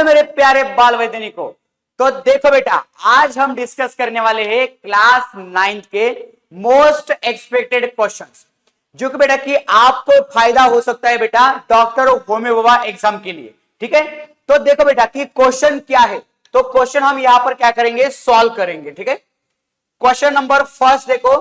Hello मेरे प्यारे बाल वैज्ञानिकों। तो देखो बेटा, आज हम डिस्कस करने वाले हैं क्लास 9th के मोस्ट एक्सपेक्टेड क्वेश्चंस, जो कि बेटा कि आपको फायदा हो सकता है बेटा डॉक्टर होमी बाबा एग्जाम के लिए। ठीक है, तो देखो बेटा कि क्वेश्चन क्या है। तो क्वेश्चन हम यहां पर क्या करेंगे, सॉल्व करेंगे। ठीक है, क्वेश्चन नंबर फर्स्ट देखो,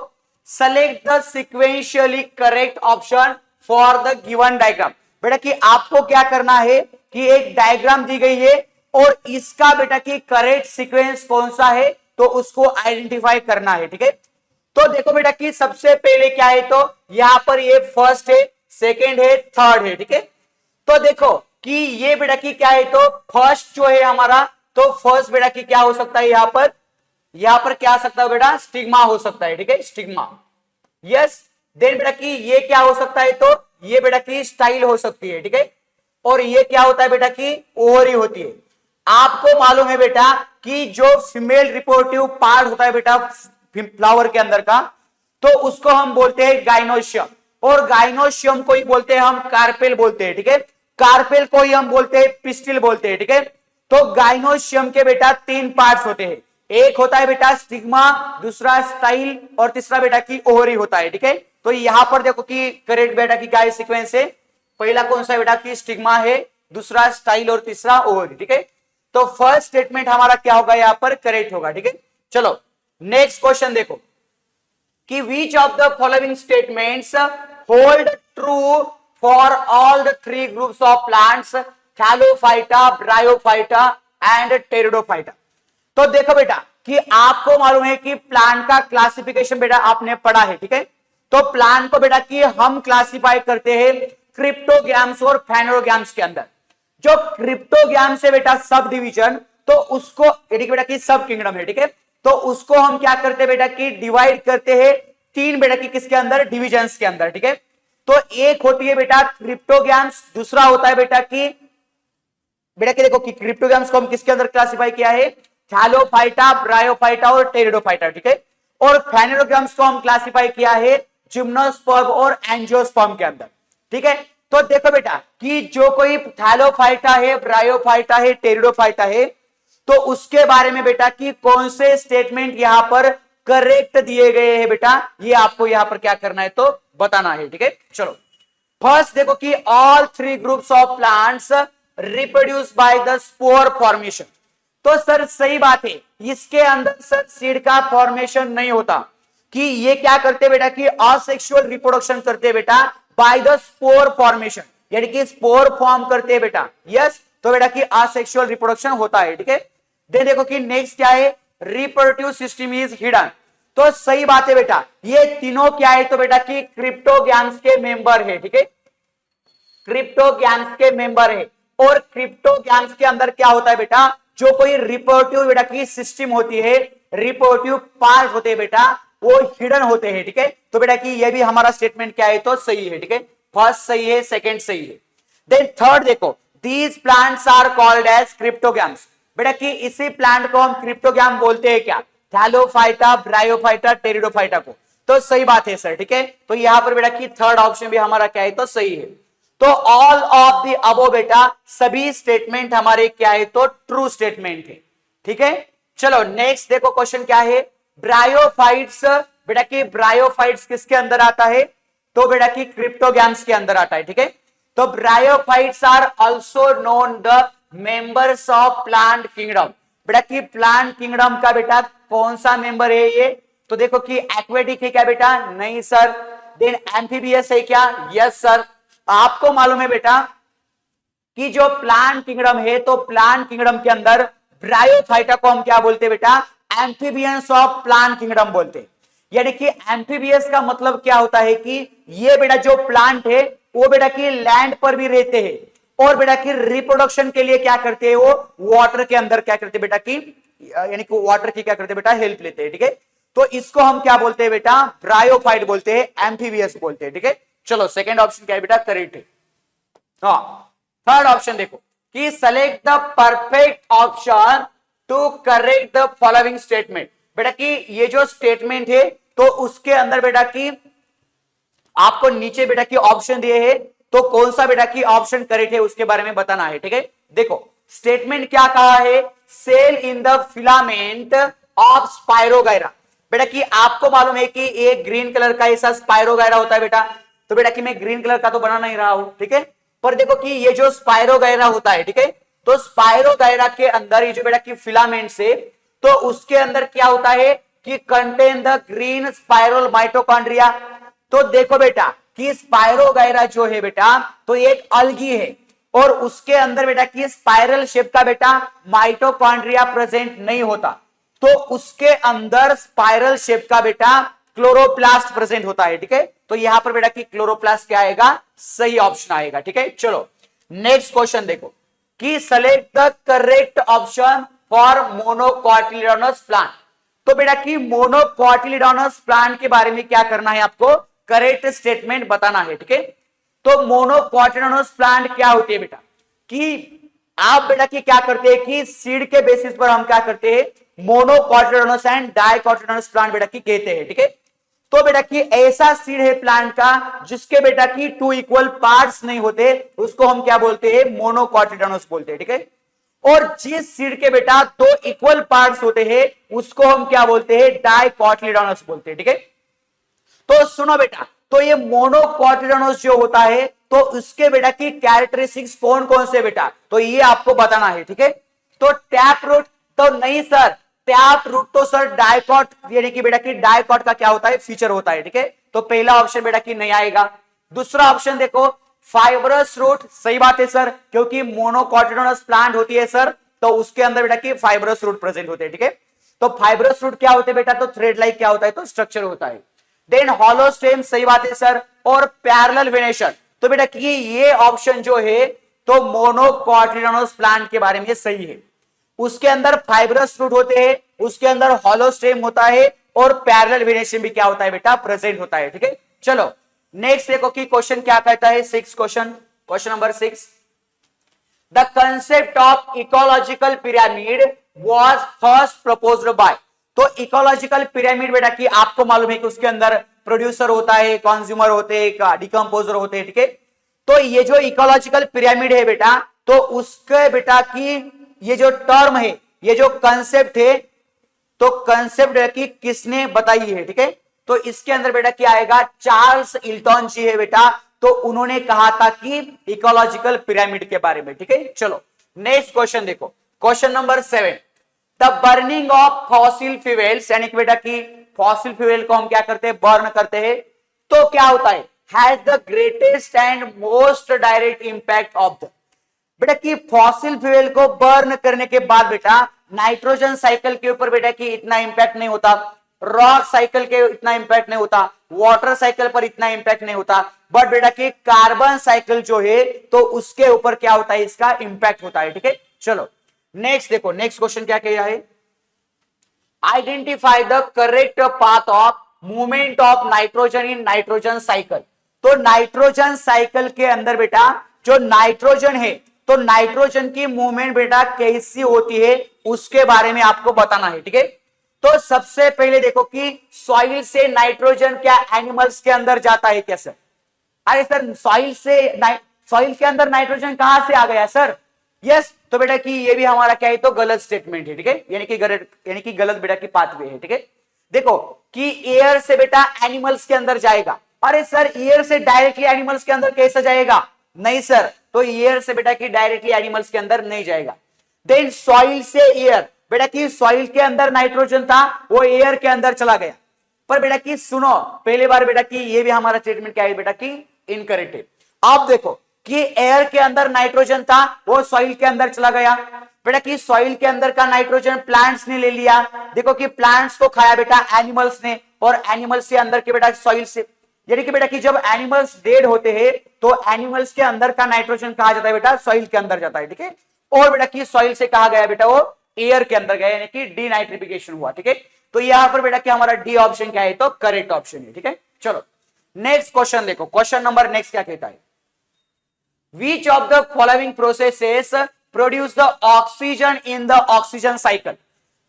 select the sequentially correct option for the given diagram. बेटा कि आपको क्या करना है कि एक डायग्राम दी गई है और इसका बेटा कि करेक्ट सीक्वेंस कौन सा है तो उसको आइडेंटिफाई करना है। ठीक है, तो देखो बेटा कि सबसे पहले क्या है, तो यहां पर ये फर्स्ट है, सेकेंड है, थर्ड है। ठीक है, तो देखो कि ये बेटा कि क्या है, तो फर्स्ट जो है हमारा, तो फर्स्ट बेटा कि क्या हो सकता है, यहां पर क्या आ सकता है बेटा, स्टिग्मा हो सकता है। ठीक है, स्टिग्मा। यस, देन बेटा कि ये क्या हो सकता है, तो ये बेटा की स्टाइल हो सकती है। ठीक है, और ये क्या होता है बेटा की ओवरी होती है। आपको मालूम है बेटा कि जो फीमेल रिप्रोडक्टिव पार्ट होता है बेटा फ्लावर के अंदर का, तो उसको हम बोलते हैं गाइनोशियम, और गाइनोशियम को ही बोलते हैं हम कार्पेल बोलते हैं। ठीक है, कार्पेल को ही हम बोलते हैं पिस्टिल बोलते हैं। ठीक है, तो गाइनोशियम के बेटा 3 पार्ट्स होते हैं, एक होता है बेटा स्टिग्मा, दूसरा स्टाइल, और तीसरा बेटा की ओवरी होता है। ठीक है, तो यहां पर देखो कि करेक्ट बेटा की क्या सीक्वेंस है, पहला कौन सा बेटा की स्टिग्मा है, दूसरा स्टाइल और तीसरा ओवरी। ठीक है, तो फर्स्ट स्टेटमेंट हमारा क्या होगा, यहां पर करेक्ट होगा। ठीक है, चलो नेक्स्ट क्वेश्चन देखो कि which of the following statements hold true for all the 3 groups of plants, Thallophyta, Bryophyta and Pteridophyta। तो देखो बेटा कि आपको मालूम है कि प्लांट का क्लासिफिकेशन बेटा आपने पढ़ा है। ठीक है, तो प्लांट को बेटा कि हम क्लासिफाई करते हैं क्रिप्टोग्राम्स और फेनोग्राम्स के अंदर। जो क्रिप्टोग्राम्स है बेटा सब डिवीजन, तो उसको बेटा कि सब किंगडम है। ठीक है, तो उसको हम क्या करते हैं बेटा कि डिवाइड करते हैं 3 बेटा कि किसके अंदर, डिविजन्स के अंदर। ठीक है, तो एक होती है बेटा क्रिप्टोग्राम्स, दूसरा होता है बेटा कि देखो कि क्रिप्टोग्राम्स को हम किसके अंदर क्लासिफाई किया है, थैलोफाइटा, ब्रायोफाइटा और टेरिडोफाइटा। ठीक है, और फेनोग्राम्स को हम क्लासिफाई किया है जिम्नोस्पर्म और एंजियोस्पर्म के अंदर। ठीक है, तो देखो बेटा कि जो कोई थैलोफाइटा है, ब्रायोफाइटा है, टेरिडोफाइटा है, तो उसके बारे में बेटा कि कौन से स्टेटमेंट यहां पर करेक्ट दिए गए हैं बेटा, ये आपको यहां पर क्या करना है, तो बताना है। ठीक है, चलो फर्स्ट देखो कि all 3 groups of plants reproduce by the spore formation. तो सर सही बात है, इसके अंदर सर सीड का फॉर्मेशन नहीं होता, कि ये क्या करते बेटा कि असेक्सुअल रिप्रोडक्शन करते बेटा बाय द स्पोर फॉर्मेशन, यानी कि स्पोर फॉर्म करते हैं बेटा। यस, तो बेटा कि असेक्सुअल रिप्रोडक्शन होता है। ठीक है, देन देखो कि नेक्स्ट क्या है, रिप्रोडक्टिव सिस्टम इज हिडन। तो सही बात है बेटा, ये तीनों क्या है, तो बेटा कि क्रिप्टोग्राम्स के मेंबर है। ठीक है, क्रिप्टोग्राम्स के मेंबर है, और क्रिप्टोग्राम्स के अंदर क्या होता है बेटा, जो कोई रिप्रोडक्टिव बेटा की सिस्टम होती है, रिप्रोडक्टिव पार्ट होते हैं बेटा, वो हिडन होते हैं। ठीक है, तो बेटा कि ये भी हमारा स्टेटमेंट क्या है, तो सही है। ठीक है, फर्स्ट सही है, सेकंड सही है। देन थर्ड देखो, these plants are called as cryptograms. बेटा कि इसी प्लांट को हम क्रिप्टोग्राम बोलते हैं क्या, थैलोफाइटा, ब्रायोफाइटा, टेरिडोफाइटा को। तो सही बात है सर। ठीक है, तो यहां पर बेटा कि थर्ड ऑप्शन भी हमारा क्या है, तो सही है। तो ऑल ऑफ द अबव बेटा सभी स्टेटमेंट हमारे क्या है, तो ट्रू स्टेटमेंट है। ठीक है, चलो नेक्स्ट देखो क्वेश्चन क्या है, ब्रायोफाइट्स। बेटा कि ब्रायोफाइट्स किसके अंदर आता है, तो बेटा कि क्रिप्टोग्राम्स के अंदर आता है। ठीक है, तो bryophytes are also known the members of plant kingdom. बेटा कि प्लांट किंगडम का बेटा कौन सा मेंबर है ये, तो देखो कि एक्वेटिक है क्या बेटा, नहीं सर। देन एम्फीबियस है क्या, यस सर। आपको मालूम है बेटा कि जो प्लांट किंगडम है, तो प्लांट किंगडम के अंदर ब्रायोफाइटा को हम क्या बोलते हैं बेटा, एम्फीबियंस ऑफ प्लांट किंगडम बोलते हैं। यानी कि एम्फीबियस का मतलब क्या होता है कि ये बेटा जो प्लांट है वो बेटा कि लैंड पर भी रहते हैं, और बेटा कि रिप्रोडक्शन के लिए क्या करते हैं, वो वाटर के अंदर क्या करते हैं बेटा कि, यानी कि वाटर की क्या करते हैं बेटा, हेल्प लेते हैं। ठीक है, तो इसको हम क्या बोलते हैं बेटा, ब्रायोफाइट बोलते हैं, एम्फीबियस बोलते हैं। ठीक है, चलो सेकंड ऑप्शन क्या है बेटा, करेक्ट है। हाँ, थर्ड ऑप्शन देखो कि select the perfect option to correct the following statement. बेटा कि ये जो स्टेटमेंट है, तो उसके अंदर बेटा कि आपको नीचे बेटा की ऑप्शन दिए हैं, तो कौन सा बेटा की ऑप्शन करेक्ट है उसके बारे में बताना है। ठीक है, देखो स्टेटमेंट क्या कहा है, cell in the filament of spirogyra. बेटा कि आपको मालूम है कि एक ग्रीन कलर का ऐसा स्पाइरोगायरा होता है बेटा, तो बेटा कि मैं ग्रीन कलर का तो बना नहीं रहा हूं, ठीक है, पर देखो कि ये जो स्पाइरोगायरा होता है, ठीक है, तो स्पाइरोगायरा के अंदर ये जो बेटा कि फिलामेंट से, तो उसके अंदर क्या होता है कि contain the green spiral mitochondria. तो देखो बेटा कि स्पाइरोगायरा जो है बेटा तो एक अलगी है और उसके अंदर बेटा कि स्पाइरल शेप का बेटा माइटोकॉन्ड्रिया प्रेजेंट नहीं होता, तो उसके अंदर स्पाइरल शेप का बेटा क्लोरोप्लास्ट प्रेजेंट होता है, ठीक है, तो यहां पर बेटा कि क्लोरोप्लास्ट क्या आएगा, सही ऑप्शन आएगा, ठीक है। चलो नेक्स्ट क्वेश्चन देखो कि select the correct option for monocotyledonous plant. तो बेटा कि मोनोकॉटिलिडोनस प्लांट के बारे में क्या करना है, आपको करेक्ट स्टेटमेंट बताना है, ठीक है। तो मोनोकॉटिलिडोनस प्लांट क्या होती है बेटा कि आप बेटा कि क्या करते हैं कि सीड के बेसिस पर हम क्या करते हैं, मोनोकॉटिलिडोनस एंड डाइकॉटिलिडोनस प्लांट बेटा कि कहते हैं, ठीक है। तो बेटा कि ऐसा सीड है प्लांट का जिसके बेटा कि 2 इक्वल पार्ट्स नहीं होते, उसको हम क्या बोलते हैं, मोनोकॉटिलिडोनस बोलते हैं, ठीक है। और जिस सीड के बेटा 2 इक्वल पार्ट्स होते हैं उसको हम क्या बोलते हैं, डाइकॉटिलिडोनस बोलते हैं, ठीक है। तो सुनो बेटा, तो ये मोनोकॉटिलिडोनस जो होता है तो उसके बेटा की कैरेक्टरिस्टिक्स कौन कौन से बेटा, तो ये आपको बताना है, ठीक है। तो टैप रूट तो नहीं सर, टैप रूट तो सर डाइकॉट यानी कि बेटा की डाइकॉट का क्या होता है, फीचर होता है, ठीक है, तो पहला ऑप्शन बेटा की नहीं आएगा। दूसरा ऑप्शन देखो फाइब्रस रूट, सही बात है सर, क्योंकि मोनोकॉटिलिडोनस प्लांट होती है सर तो उसके अंदर बेटा की फाइब्रस रूट प्रेजेंट होते हैं, ठीक है। तो फाइब्रस रूट क्या होते हैं बेटा, तो थ्रेड लाइक क्या होता है, तो स्ट्रक्चर होता है। देन हॉलो स्टेम, सही बात है सर, और पैरेलल वेनेशन, तो बेटा कि ये ऑप्शन जो है तो मोनोकॉटिलिडोनस प्लांट के बारे में सही है। उसके अंदर फाइब्रस रूट होते हैं, उसके अंदर हॉलो स्टेम होता है और पैरेलल वेनेशन भी क्या होता है बेटा, प्रेजेंट होता है, ठीक है। चलो नेक्स्ट देखो कि क्वेश्चन क्या कहता है, question number 6, the concept of ecological pyramid was first proposed by. तो इकोलॉजिकल पिरामिड बेटा कि आपको मालूम है कि उसके अंदर प्रोड्यूसर होता है, कंज्यूमर होते हैं, डिकम्पोजर होते हैं, ठीक है। तो ये जो इकोलॉजिकल पिरामिड है बेटा तो उसके बेटा की ये जो टर्म है, ये जो कंसेप्ट है, तो कंसेप्ट की किसने बताई है, ठीक है। तो इसके अंदर बेटा क्या आएगा, चार्ल्स इल्टन जी है बेटा, तो उन्होंने कहा था कि इकोलॉजिकल पिरामिड के बारे में, ठीक है। चलो नेक्स्ट क्वेश्चन देखो, question number 7, the burning of fossil fuels, यानी कि बेटा कि फॉसिल फ्यूल को हम क्या करते हैं, बर्न करते हैं, तो क्या होता है, has the greatest and most direct impact of the, बेटा कि फॉसिल फ्यूल को बर्न करने के बाद बेटा नाइट्रोजन साइकिल के ऊपर बेटा कि इतना इंपैक्ट नहीं होता, रॉक साइकिल के इतना इंपैक्ट नहीं होता, वाटर साइकिल पर इतना इंपैक्ट नहीं होता, बट बेटा कि कार्बन साइकिल जो है तो उसके ऊपर क्या होता है, इसका इंपैक्ट होता है, ठीक है। चलो नेक्स्ट देखो, नेक्स्ट क्वेश्चन क्या किया है, identify the correct path of movement of nitrogen in nitrogen cycle. तो नाइट्रोजन साइकिल के अंदर बेटा जो नाइट्रोजन है तो नाइट्रोजन की मूवमेंट बेटा कैसी होती है उसके बारे में आपको बताना है, ठीक है। तो सबसे पहले देखो कि सॉइल से नाइट्रोजन क्या एनिमल्स के अंदर जाता है क्या सर, अरे सर सॉइल के अंदर नाइट्रोजन कहां से आ गया सर, यस, तो बेटा कि ये भी हमारा क्या है, तो गलत स्टेटमेंट है, ठीक है, यानी कि गलत बेटा की पाथवे है, ठीक है। देखो कि एयर से बेटा एनिमल्स के अंदर जाएगा, अरे सर एयर से डायरेक्टली एनिमल्स के अंदर कैसे जाएगा, नहीं सर, तो एयर से बेटा कि डायरेक्टली एनिमल्स के अंदर नहीं जाएगा। देन सॉइल से एयर, बेटा कि सॉइल के अंदर नाइट्रोजन था वो एयर के अंदर चला गया, पर बेटा कि सुनो पहले बार बेटा कि ये भी हमारा स्टेटमेंट क्या है बेटा कि इनकरेक्ट है। अब देखो कि एयर के अंदर नाइट्रोजन था वो सॉइल के अंदर चला गया, बेटा कि सॉइल के अंदर का नाइट्रोजन प्लांट्स ने ले लिया, देखो कि प्लांट्स को खाया बेटा एनिमल्स ने, और एनिमल्स के अंदर के बेटा सॉइल से, यानी कि बेटा कि जब एनिमल्स डेड होते हैं तो एनिमल्स के अंदर का नाइट्रोजन कहा जाता है बेटा, सॉइल के अंदर जाता है, ठीक है। और बेटा कि सॉइल से कहा गया बेटा वो एयर के अंदर गया, यानी कि डीनाइट्रिफिकेशन हुआ, ठीक है। तो यहां पर बेटा कि हमारा डी ऑप्शन क्या है, तो करेक्ट ऑप्शन है, ठीक है। चलो नेक्स्ट क्वेश्चन देखो, क्वेश्चन नंबर नेक्स्ट क्या कहता है, Which of the following processes produce the oxygen in the oxygen cycle?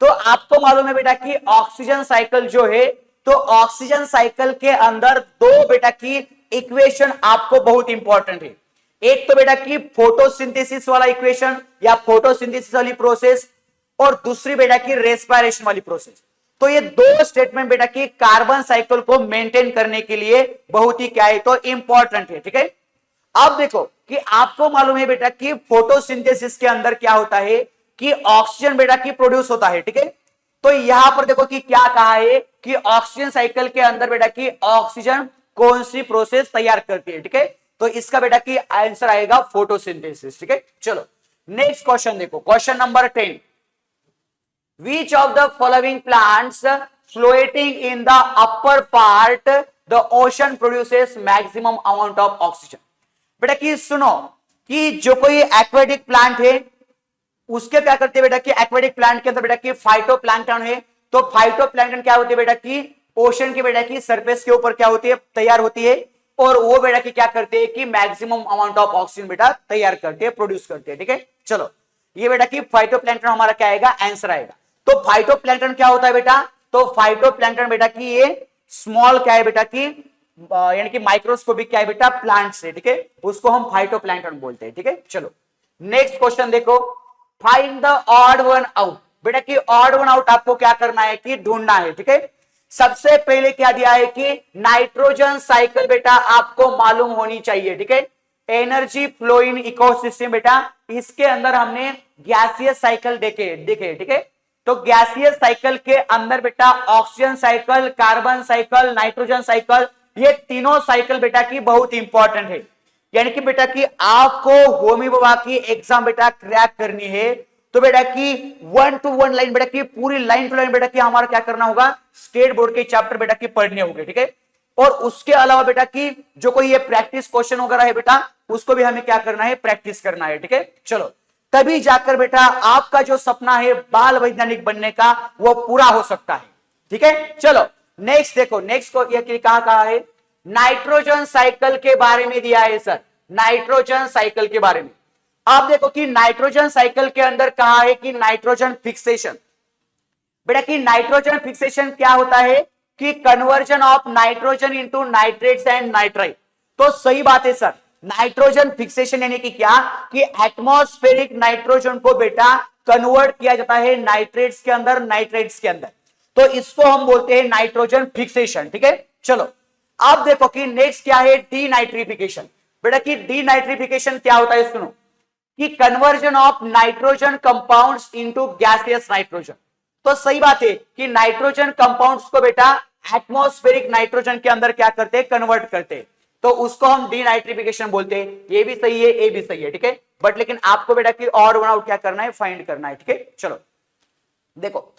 तो आपको मालूम है बेटा कि ऑक्सीजन साइकिल जो है तो ऑक्सीजन साइकिल के अंदर दो बेटा की इक्वेशन आपको बहुत इंपॉर्टेंट है। एक तो बेटा की फोटोसिंथेसिस वाला इक्वेशन या फोटोसिंथेसिस वाली प्रोसेस, और दूसरी बेटा की रेस्पिरेशन वाली प्रोसेस। तो ये दो स्टेटमेंट बेटा की कार्बन साइकिल को मेंटेन करने के लिए बहुत ही क्या है तो इंपॉर्टेंट है। ठीक है, अब देखो कि आपको मालूम है बेटा कि फोटोसिंथेसिस के अंदर क्या होता है कि ऑक्सीजन बेटा की प्रोड्यूस होता है। ठीक है, तो यहां पर देखो कि क्या कहा है कि ऑक्सीजन साइकिल के अंदर बेटा की ऑक्सीजन कौन सी प्रोसेस तैयार करती है। ठीक है, तो इसका बेटा की आंसर आएगा फोटोसिंथेसिस। ठीक है, चलो नेक्स्ट क्वेश्चन देखो, question number 10, which of the following plants floating in the upper part the ocean produces maximum amount of oxygen। बेटा कि सुनो कि जो कोई एक्वेटिक प्लांट है उसके क्या करते हैं बेटा कि एक्वेटिक प्लांट के अंदर बेटा कि फाइटोप्लैंक्टन है। तो फाइटोप्लैंक्टन क्या होती है बेटा कि ओशन के बेटा की सरफेस के ऊपर क्या होती है तैयार होती है, और वो बेटा की क्या करते हैं कि मैक्सिमम अमाउंट ऑफ ऑक्सीजन बेटा तैयार करते हैं, प्रोड्यूस करते हैं। ठीक है, चलो ये बेटा कि फाइटोप्लैंक्टन हमारा क्या आएगा आंसर आएगा। तो फाइटोप्लैंक्टन क्या होता है बेटा, तो फाइटोप्लैंक्टन बेटा की ये स्मॉल क्या है बेटा की यानी कि माइक्रोस्कोपिक क्या है बेटा प्लांट से। ठीक है, उसको हम फाइटोप्लैंक्टन बोलते हैं। ठीक है, चलो नेक्स्ट क्वेश्चन देखो, find the odd one out. बेटा कि ऑड वन आउट आपको क्या करना है कि ढूंढना है। ठीक है, सबसे पहले क्या दिया है कि नाइट्रोजन साइकिल बेटा आपको मालूम होनी चाहिए। ठीक है, एनर्जी फ्लो इन इकोसिस्टम बेटा इसके अंदर हमने गैसियस साइकिल देखे। ठीक है, तो गैसियस साइकिल के अंदर बेटा oxygen cycle, carbon cycle, nitrogen cycle, ये तीनों साइकिल बेटा की बहुत इंपॉर्टेंट है। यानी कि बेटा कि आपको होमी बाबा की एग्जाम बेटा क्रैक करनी है तो बेटा की 1 to 1 लाइन बेटा की पूरी लाइन टू लाइन बेटा की हमारा क्या करना होगा स्टेट बोर्ड के चैप्टर बेटा की पढ़ने होंगे। ठीक है, और उसके अलावा बेटा की जो कोई ये प्रैक्टिस क्वेश्चन वगैरह है बेटा उसको भी हमें क्या करना है प्रैक्टिस करना है। ठीक है, चलो तभी जाकर बेटा आपका जो सपना है बाल वैज्ञानिक बनने का वो पूरा हो सकता है। ठीक है, चलो नेक्स्ट देखो, नेक्स्ट को ये कहा है नाइट्रोजन साइकिल के बारे में दिया है सर, नाइट्रोजन साइकिल के बारे में। आप देखो कि नाइट्रोजन साइकिल के अंदर कहा है कि नाइट्रोजन फिक्सेशन। बेटा कि नाइट्रोजन फिक्सेशन क्या होता है कि conversion of nitrogen into nitrates and nitrite. तो सही बात है सर, नाइट्रोजन फिक्सेशन यानी कि क्या कि एटमॉस्फेरिक नाइट्रोजन को बेटा कन्वर्ट किया जाता है नाइट्रेट्स के अंदर, नाइट्राइट्स के अंदर, तो इसको हम बोलते हैं नाइट्रोजन फिक्सेशन। ठीक है, चलो अब देखो कि नेक्स्ट क्या है डीनाइट्रिफिकेशन। बेटा कि डीनाइट्रिफिकेशन क्या होता है सुनो कि conversion of nitrogen compounds into gaseous nitrogen. तो सही बात है कि नाइट्रोजन कंपाउंड्स को बेटा एटमॉस्फेरिक नाइट्रोजन के अंदर क्या करते हैं कन्वर्ट करते हैं, तो उसको हम डीनाइट्रिफिकेशन बोलते हैं। ये भी सही है, ये भी सही है। ठीक है, बट लेकिन आपको बेटा कि और वन आउट क्या करना है फाइंड करना है। ठीक है, चलो देखो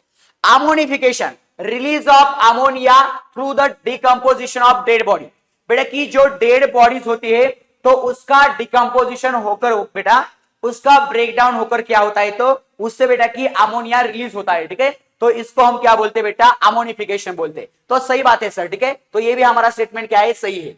ammonification, release of ammonia through the decomposition of dead body. बेटा कि जो डेड बॉडीज होती है तो उसका डिकम्पोजिशन होकर बेटा उसका ब्रेकडाउन होकर क्या होता है तो उससे बेटा कि अमोनिया रिलीज होता है। ठीक है, तो इसको हम क्या बोलते हैं बेटा अमोनिफिकेशन बोलते हैं। तो सही बात है सर। ठीक है, तो ये भी हमारा स्टेटमेंट क्या है सही है।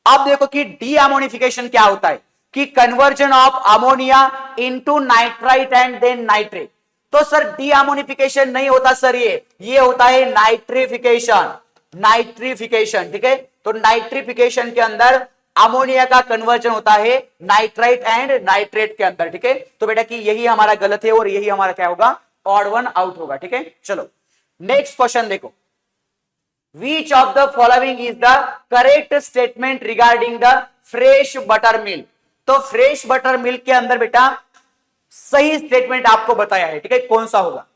अब देखो कि डीअमोनिफिकेशन क्या होता है कि conversion of ammonia into nitrite and then nitrate. तो सर डीअमोनिफिकेशन नहीं होता सर, ये होता है नाइट्रिफिकेशन, नाइट्रिफिकेशन। ठीक है, तो नाइट्रिफिकेशन के अंदर अमोनिया का कन्वर्जन होता है नाइट्राइट एंड नाइट्रेट के अंदर। ठीक है, तो बेटा कि यही हमारा गलत है और यही हमारा क्या होगा ऑड वन आउट होगा। ठीक है, चलो नेक्स्ट क्वेश्चन देखो, which of the following is the correct statement regarding the fresh buttermilk। तो फ्रेश बटर मिल्क के अंदर बेटा सही स्टेटमेंट आपको बताया है। ठीक है, कौन सा होगा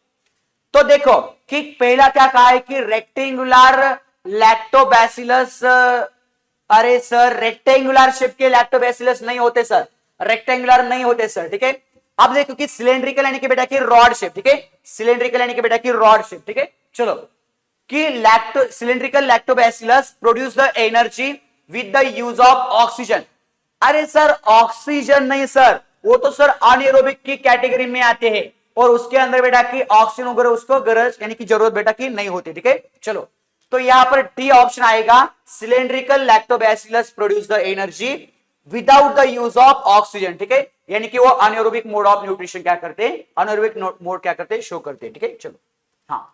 तो देखो कि पहला क्या कहा है कि रेक्टेंगुलर लैक्टोबैसिलस। अरे सर रेक्टेंगुलर शेप के लैक्टोबैसिलस नहीं होते सर, रेक्टेंगुलर नहीं होते सर। ठीक है, अब देखो कि सिलेंड्रिकल यानी कि बेटा की रॉड शेप। ठीक है, सिलेंड्रिकल यानी कि बेटा की रॉड शेप। ठीक है, चलो कि cylindrical lactobacillus produce the energy with the use of oxygen. अरे सर ऑक्सीजन नहीं सर, वो तो सर अनएरोबिक की कैटेगरी में आते हैं और उसके अंदर बेटा की ऑक्सीजन वगैरह उसको गरज यानी कि जरूरत बेटा की नहीं होती। ठीक है, चलो तो यहां पर डी ऑप्शन आएगा, cylindrical lactobacillus produce the energy without the use of oxygen. ठीक है, यानी कि वो अनएरोबिक मोड ऑफ न्यूट्रिशन क्या करते हैं, अनएरोबिक मोड क्या करते हैं शो करते हैं। ठीक है, चलो हाँ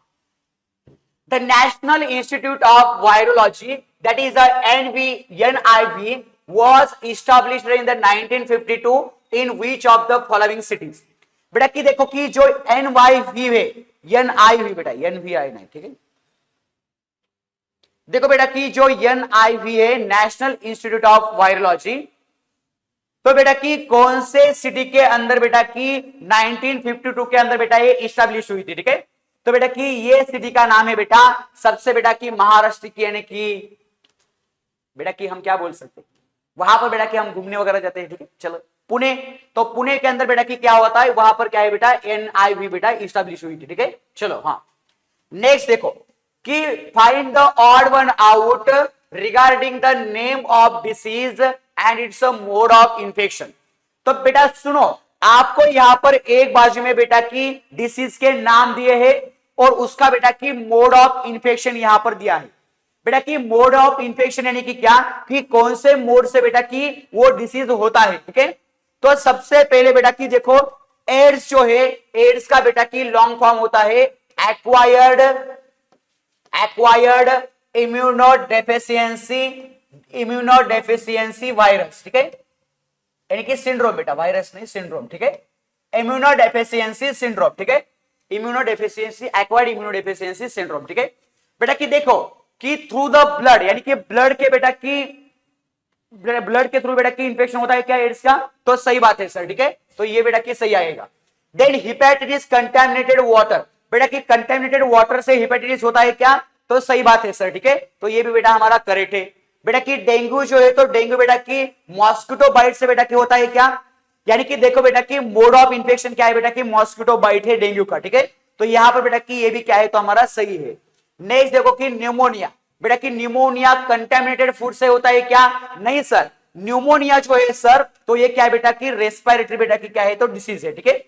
the National Institute of Virology, that is a NIV, was established in the 1952 in which of the following cities? बेटा कि देखो कि जो NYV है, NIV बेटा, NVI नहीं, ठीक है। देखो बेटा कि जो NIV है, नेशनल इंस्टीट्यूट ऑफ वायरोलॉजी, तो बेटा कि कौन से सिटी के अंदर बेटा कि 1952 के अंदर बेटा ये इस्टेब्लिश हुई थी, ठीक है। तो बेटा कि ये सिटी का नाम है बेटा, सबसे बेटा कि महाराष्ट्र की, यानी कि बेटा कि हम क्या बोल सकते हैं, वहां पर बेटा कि हम घूमने वगैरह जाते हैं, ठीक है। चलो पुणे, तो पुणे के अंदर बेटा कि क्या होता है, वहां पर क्या है बेटा, NIV बेटा इस्टेब्लिश हुई थी, ठीक है। चलो हाँ, नेक्स्ट देखो कि find the odd one out regarding the name of disease and it's a mode of infection. तो बेटा सुनो, आपको यहां पर एक बाजू में बेटा की डिसीज के नाम दिए हैं और उसका बेटा की मोड ऑफ इन्फेक्शन यहां पर दिया है। बेटा की मोड ऑफ इन्फेक्शन यानी कि क्या, कि कौन से मोड से बेटा की वो डिसीज होता है, ठीक है। तो सबसे पहले बेटा की देखो, एड्स जो है, एड्स का बेटा की लॉन्ग फॉर्म होता है एक्वायर्ड इम्यूनोडेफिशिएंसी वायरस, ठीक है, यानी कि सिंड्रोम बेटा, वायरस नहीं सिंड्रोम, ठीक है। इम्यूनोडेफिशिएंसी सिंड्रोम, ठीक है, इम्यूनोडेफिशिएंसी, एक्वायर्ड इम्यूनोडेफिशिएंसी सिंड्रोम, ठीक है। बेटा कि देखो कि थ्रू द ब्लड, यानी कि ब्लड के बेटा की, ब्लड के थ्रू बेटा की इंफेक्शन होता है क्या एड्स का, तो सही बात है सर, ठीक है। तो ये बेटा की सही आएगा। देन हिपेटाइटिस कंटामिनेटेड वाटर, बेटा की कंटामिनेटेड वाटर से हिपेटाइटिस होता है क्या, तो सही बात है सर, ठीक है। तो ये भी बेटा हमारा करेक्ट है। बेटा की डेंगू जो है, तो डेंगू बेटा की मॉस्किटो बाइट से बेटा की होता है क्या, यानी कि देखो बेटा की मोड ऑफ इंफेक्शन क्या है बेटा की, मॉस्किटो बाइट है डेंगू का, ठीक है। तो यहां पर बेटा की ये भी क्या है, तो हमारा सही है। नेक्स्ट देखो कि न्यूमोनिया, बेटा कि न्यूमोनिया कंटेमिनेटेड फूड से होता है क्या, नहीं सर, न्यूमोनिया जो है सर, तो ये क्या है बेटा कि रेस्पिरेटरी बेटा की क्या है, तो डिसीज है, ठीक है।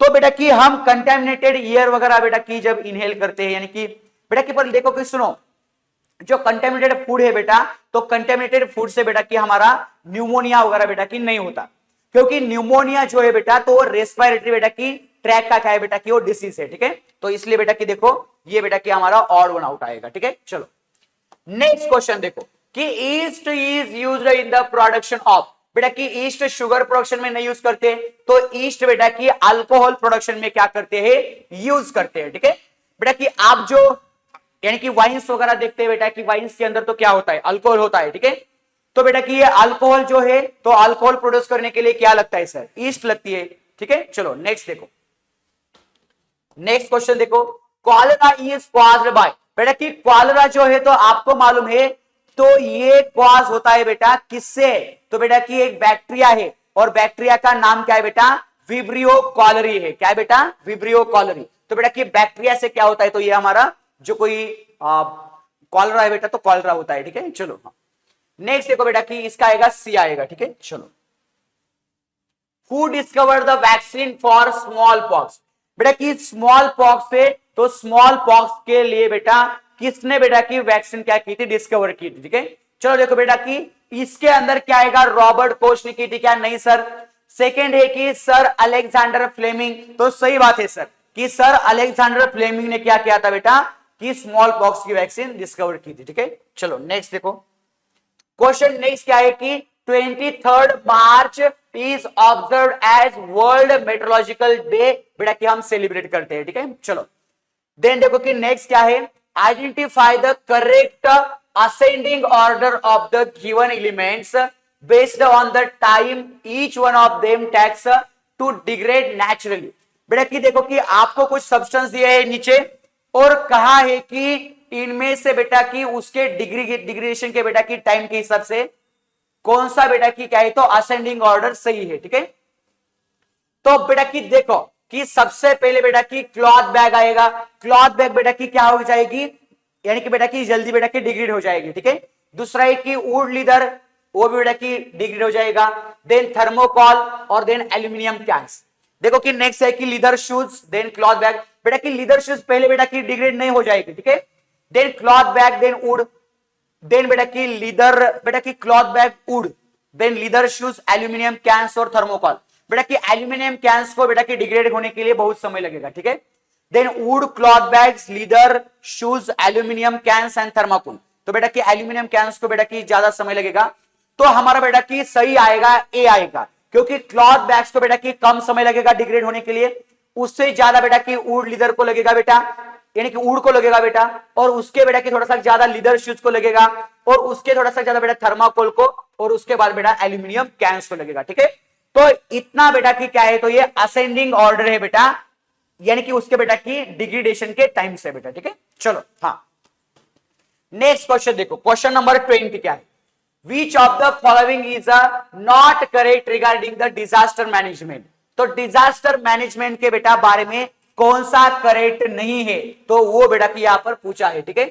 तो बेटा कि हम कंटेमिनेटेड एयर वगैरह बेटा की जब इनहेल करते हैं, यानी कि बेटा कि पर देखो कि सुनो, जो कंटेमिनेटेड फूड है बेटा, तो कंटेमिनेटेड फूड से बेटा कि हमारा न्यूमोनिया वगैरह बेटा की नहीं होता, क्योंकि न्यूमोनिया जो है बेटा, तो रेस्पिरेटरी बेटा की ट्रैक का क्या है बेटा की, वो डिसीज है, ठीक है। तो इसलिए बेटा कि देखो ये बेटा कि हमारा ऑड वन आउट आएगा, ठीक है। चलो नेक्स्ट क्वेश्चन देखो कि east is used in the production of, बेटा कि ईस्ट शुगर प्रोडक्शन में नहीं यूज करते, तो ईस्ट बेटा कि अल्कोहल प्रोडक्शन में क्या करते हैं, यूज करते हैं, ठीक है। बेटा कि आप जो यानी कि वाइन्स वगैरह देखते हैं बेटा कि वाइन्स के अंदर तो क्या होता है, अल्कोहल होता है, ठीक है। तो बेटा कि ये अल्कोहल जो है, तो अल्कोहल प्रोड्यूस करने के लिए क्या लगता है सर, ईस्ट लगती है, ठीक है। चलो नेक्स्ट देखो, नेक्स्ट क्वेश्चन देखो, कॉलेरा इज कॉज्ड बाय, बेटा कि कॉलेरा जो है, तो आपको मालूम है, तो ये कॉज होता है बेटा किससे, तो बेटा कि एक बैक्टीरिया है, और बैक्टीरिया का नाम क्या है बेटा, विब्रियो कॉलरी है, क्या है बेटा, विब्रियो कॉलरी। तो बेटा कि बैक्टीरिया से क्या होता है, तो ये हमारा जो कोई कॉलरा है बेटा, तो कॉलरा होता है, ठीक है। चलो नेक्स्ट देखो बेटा कि इसका आएगा सी आएगा, ठीक है। चलो, who discovered the vaccine for small pox, बेटा कि स्मॉल पॉक्स से, तो स्मॉल पॉक्स के लिए बेटा किसने बेटा की वैक्सीन क्या की थी, डिस्कवर की थी, ठीक है। चलो देखो बेटा कि इसके अंदर क्या आएगा, रॉबर्ट कोच ने की थी क्या, नहीं सर। सेकेंड है कि सर अलेक्जेंडर फ्लेमिंग, तो सही बात है सर कि सर अलेक्जेंडर फ्लेमिंग ने क्या किया था बेटा, कि स्मॉल पॉक्स की वैक्सीन डिस्कवर की थी, ठीक है। चलो नेक्स्ट देखो, क्वेश्चन नेक्स्ट क्या है कि 23 March is observe as world meteorological day, बेटा कि हम सेलिब्रेट करते हैं, ठीक है। चलो देन देखो कि नेक्स्ट क्या है, identify the correct ascending order of the given elements based on the time each one of them takes to degrade naturally, बेटा कि देखो कि आपको कुछ सब्सटेंस दिए है नीचे, और कहा है कि इनमें से बेटा कि उसके डिग्रेडेशन के बेटा की टाइम के हिसाब से कौन सा बेटा की क्या है, तो असेंडिंग ऑर्डर सही है, ठीक है। तो बेटा की देखो कि सबसे पहले बेटा की क्लॉथ बैग आएगा, क्लॉथ बैग बेटा की क्या हो जाएगी, यानी कि बेटा की जल्दी बेटा की डिग्रेड हो जाएगी, ठीक है। दूसरा है कि वुड लीदर, वो भी बेटा की डिग्रेड हो जाएगा। देन थर्मोकॉल और देन एल्यूमिनियम कैंस। देखो कि नेक्स्ट है कि leather shoes, then cloth bag, बेटा की लीदर शूज पहले बेटा की डिग्रेड नहीं हो जाएगी, ठीक है। Then cloth bag, then wood, then बेटा की लीदर, बेटा की cloth bag wood, then leather shoes, aluminium cans और थर्मोकॉल। बेटा की एल्यूमिनियम कैंस को बेटा की डिग्रेड होने के लिए बहुत समय लगेगा, ठीक है। Then wood, cloth bags, leather shoes, aluminium cans and thermocol. तो बेटा की एल्यूमिनियम कैंस को बेटा की ज्यादा समय लगेगा। तो हमारा बेटा की सही आएगा ए आएगा, क्योंकि क्लॉथ बैग्स को बेटा की कम समय लगेगा डिग्रेड होने के लिए, उससे ज्यादा बेटा की वुड लीदर को लगेगा बेटा, यानी कि वुड को लगेगा बेटा, और उसके बेटा की थोड़ा सा ज्यादा लीदर शूज को लगेगा, और उसके थोड़ा सा ज्यादा बेटा थर्माकोल को, और उसके बाद बेटा एल्यूमिनियम कैंस को लगेगा। ठीक है, तो इतना बेटा की क्या है, तो ये असेंडिंग ऑर्डर है बेटा, यानी कि उसके बेटा की डिग्रेडेशन के टाइम से बेटा। ठीक है, चलो हाँ नेक्स्ट क्वेश्चन देखो, क्वेश्चन नंबर 20 क्या है, विच of the following is not correct regarding the disaster management. तो डिजास्टर मैनेजमेंट के बेटा बारे में कौन सा करेक्ट नहीं है, तो वो बेटा की यहां पर पूछा है। ठीक है,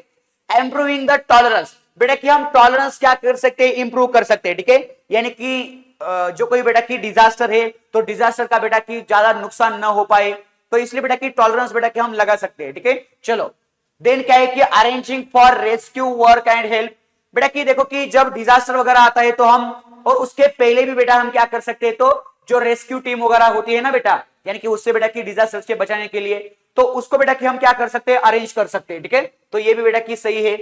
इंप्रूविंग द टॉलरेंस, बेटा कि हम टॉलरेंस क्या कर सकते हैं, इंप्रूव कर सकते हैं। ठीक है, यानी कि जो कोई बेटा की डिजास्टर है तो डिजास्टर का बेटा की ज्यादा नुकसान ना हो पाए, तो इसलिए बेटा की टॉलरेंस बेटा की हम लगा सकते हैं। ठीक है, चलो देन क्या है कि arranging for rescue work and help, बेटा कि देखो कि जब डिजास्टर वगैरह आता है तो हम, और उसके पहले भी बेटा हम क्या कर सकते हैं, तो जो रेस्क्यू टीम वगैरह होती है ना बेटा, यानी कि उससे बेटा की डिजास्टर से बचाने के लिए, तो उसको बेटा कि हम क्या कर सकते हैं, अरेंज कर सकते हैं। ठीक है, तो ये भी बेटा की सही है।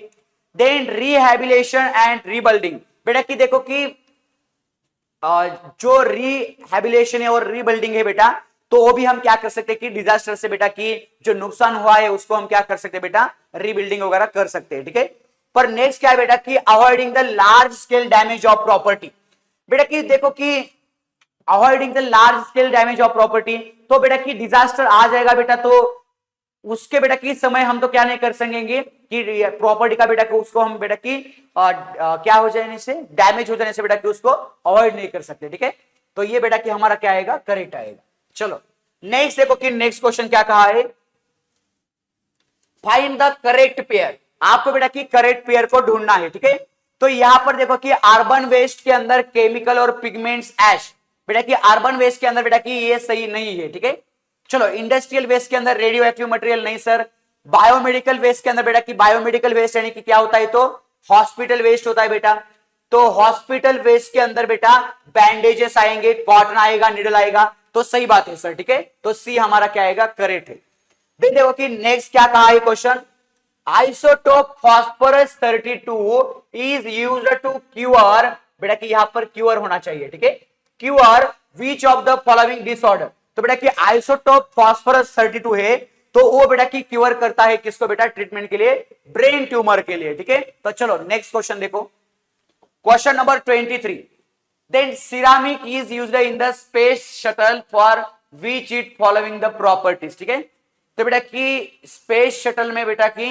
देन रिहैबिलिटेशन एंड रीबिल्डिंग, बेटा कि देखो कि जो रिहैबिलिटेशन है और रीबिल्डिंग है बेटा, तो वो भी हम क्या कर सकते हैं कि डिजास्टर से बेटा की जो नुकसान हुआ है उसको हम क्या कर सकते हैं बेटा, रीबिल्डिंग वगैरह कर सकते हैं। ठीक है, पर नेक्स्ट क्या है बेटा कि avoiding the large scale damage of property, बेटा कि देखो कि avoiding the large scale damage of property, तो बेटा कि डिजास्टर आ जाएगा बेटा, तो उसके बेटा की समय हम तो क्या नहीं कर सकेंगे कि प्रॉपर्टी का बेटा को उसको हम बेटा की क्या हो जाने से, डैमेज हो जाने से बेटा की उसको अवॉइड नहीं कर सकते। ठीक है, तो ये बेटा कि हमारा क्या आएगा, करेक्ट आएगा। चलो नेक्स्ट देखो कि नेक्स्ट क्वेश्चन क्या कहा है, फाइंड द करेक्ट पेयर, आपको बेटा की करेक्ट पेयर को ढूंढना है। ठीक है, तो यहां पर देखो कि अर्बन वेस्ट के अंदर केमिकल और पिगमेंट्स ऐश, बेटा कि अर्बन वेस्ट के अंदर बेटा कि ये सही नहीं है। ठीक है, चलो इंडस्ट्रियल वेस्ट के अंदर रेडियो एक्टिव मटेरियल नहीं सर, बायोमेडिकल वेस्ट के अंदर बेटा कि बायोमेडिकल वेस्ट यानी कि क्या होता है, तो हॉस्पिटल वेस्ट होता है बेटा, तो हॉस्पिटल वेस्ट के अंदर बेटा बैंडेजेस आएंगे, कॉटन आएगा, निडल आएगा, तो सही बात है सर। ठीक है, तो सी हमारा क्या आएगा, करेक्ट है। देन देखो कि नेक्स्ट क्या कहा है question, isotope phosphorus 32 is used to cure, बेटा कि यहां पर क्यूर होना चाहिए। ठीक है, cure which of the following disorder, तो बेटा कि आइसोटोप फास्फोरस 32 है, तो वो बेटा की क्यूर करता है किसको बेटा, ट्रीटमेंट के लिए, ब्रेन ट्यूमर के लिए। ठीक है, तो चलो नेक्स्ट क्वेश्चन देखो, question number 23, then ceramic is used in the space shuttle for which it following the properties। ठीक है, तो बेटा कि स्पेस शटल में बेटा की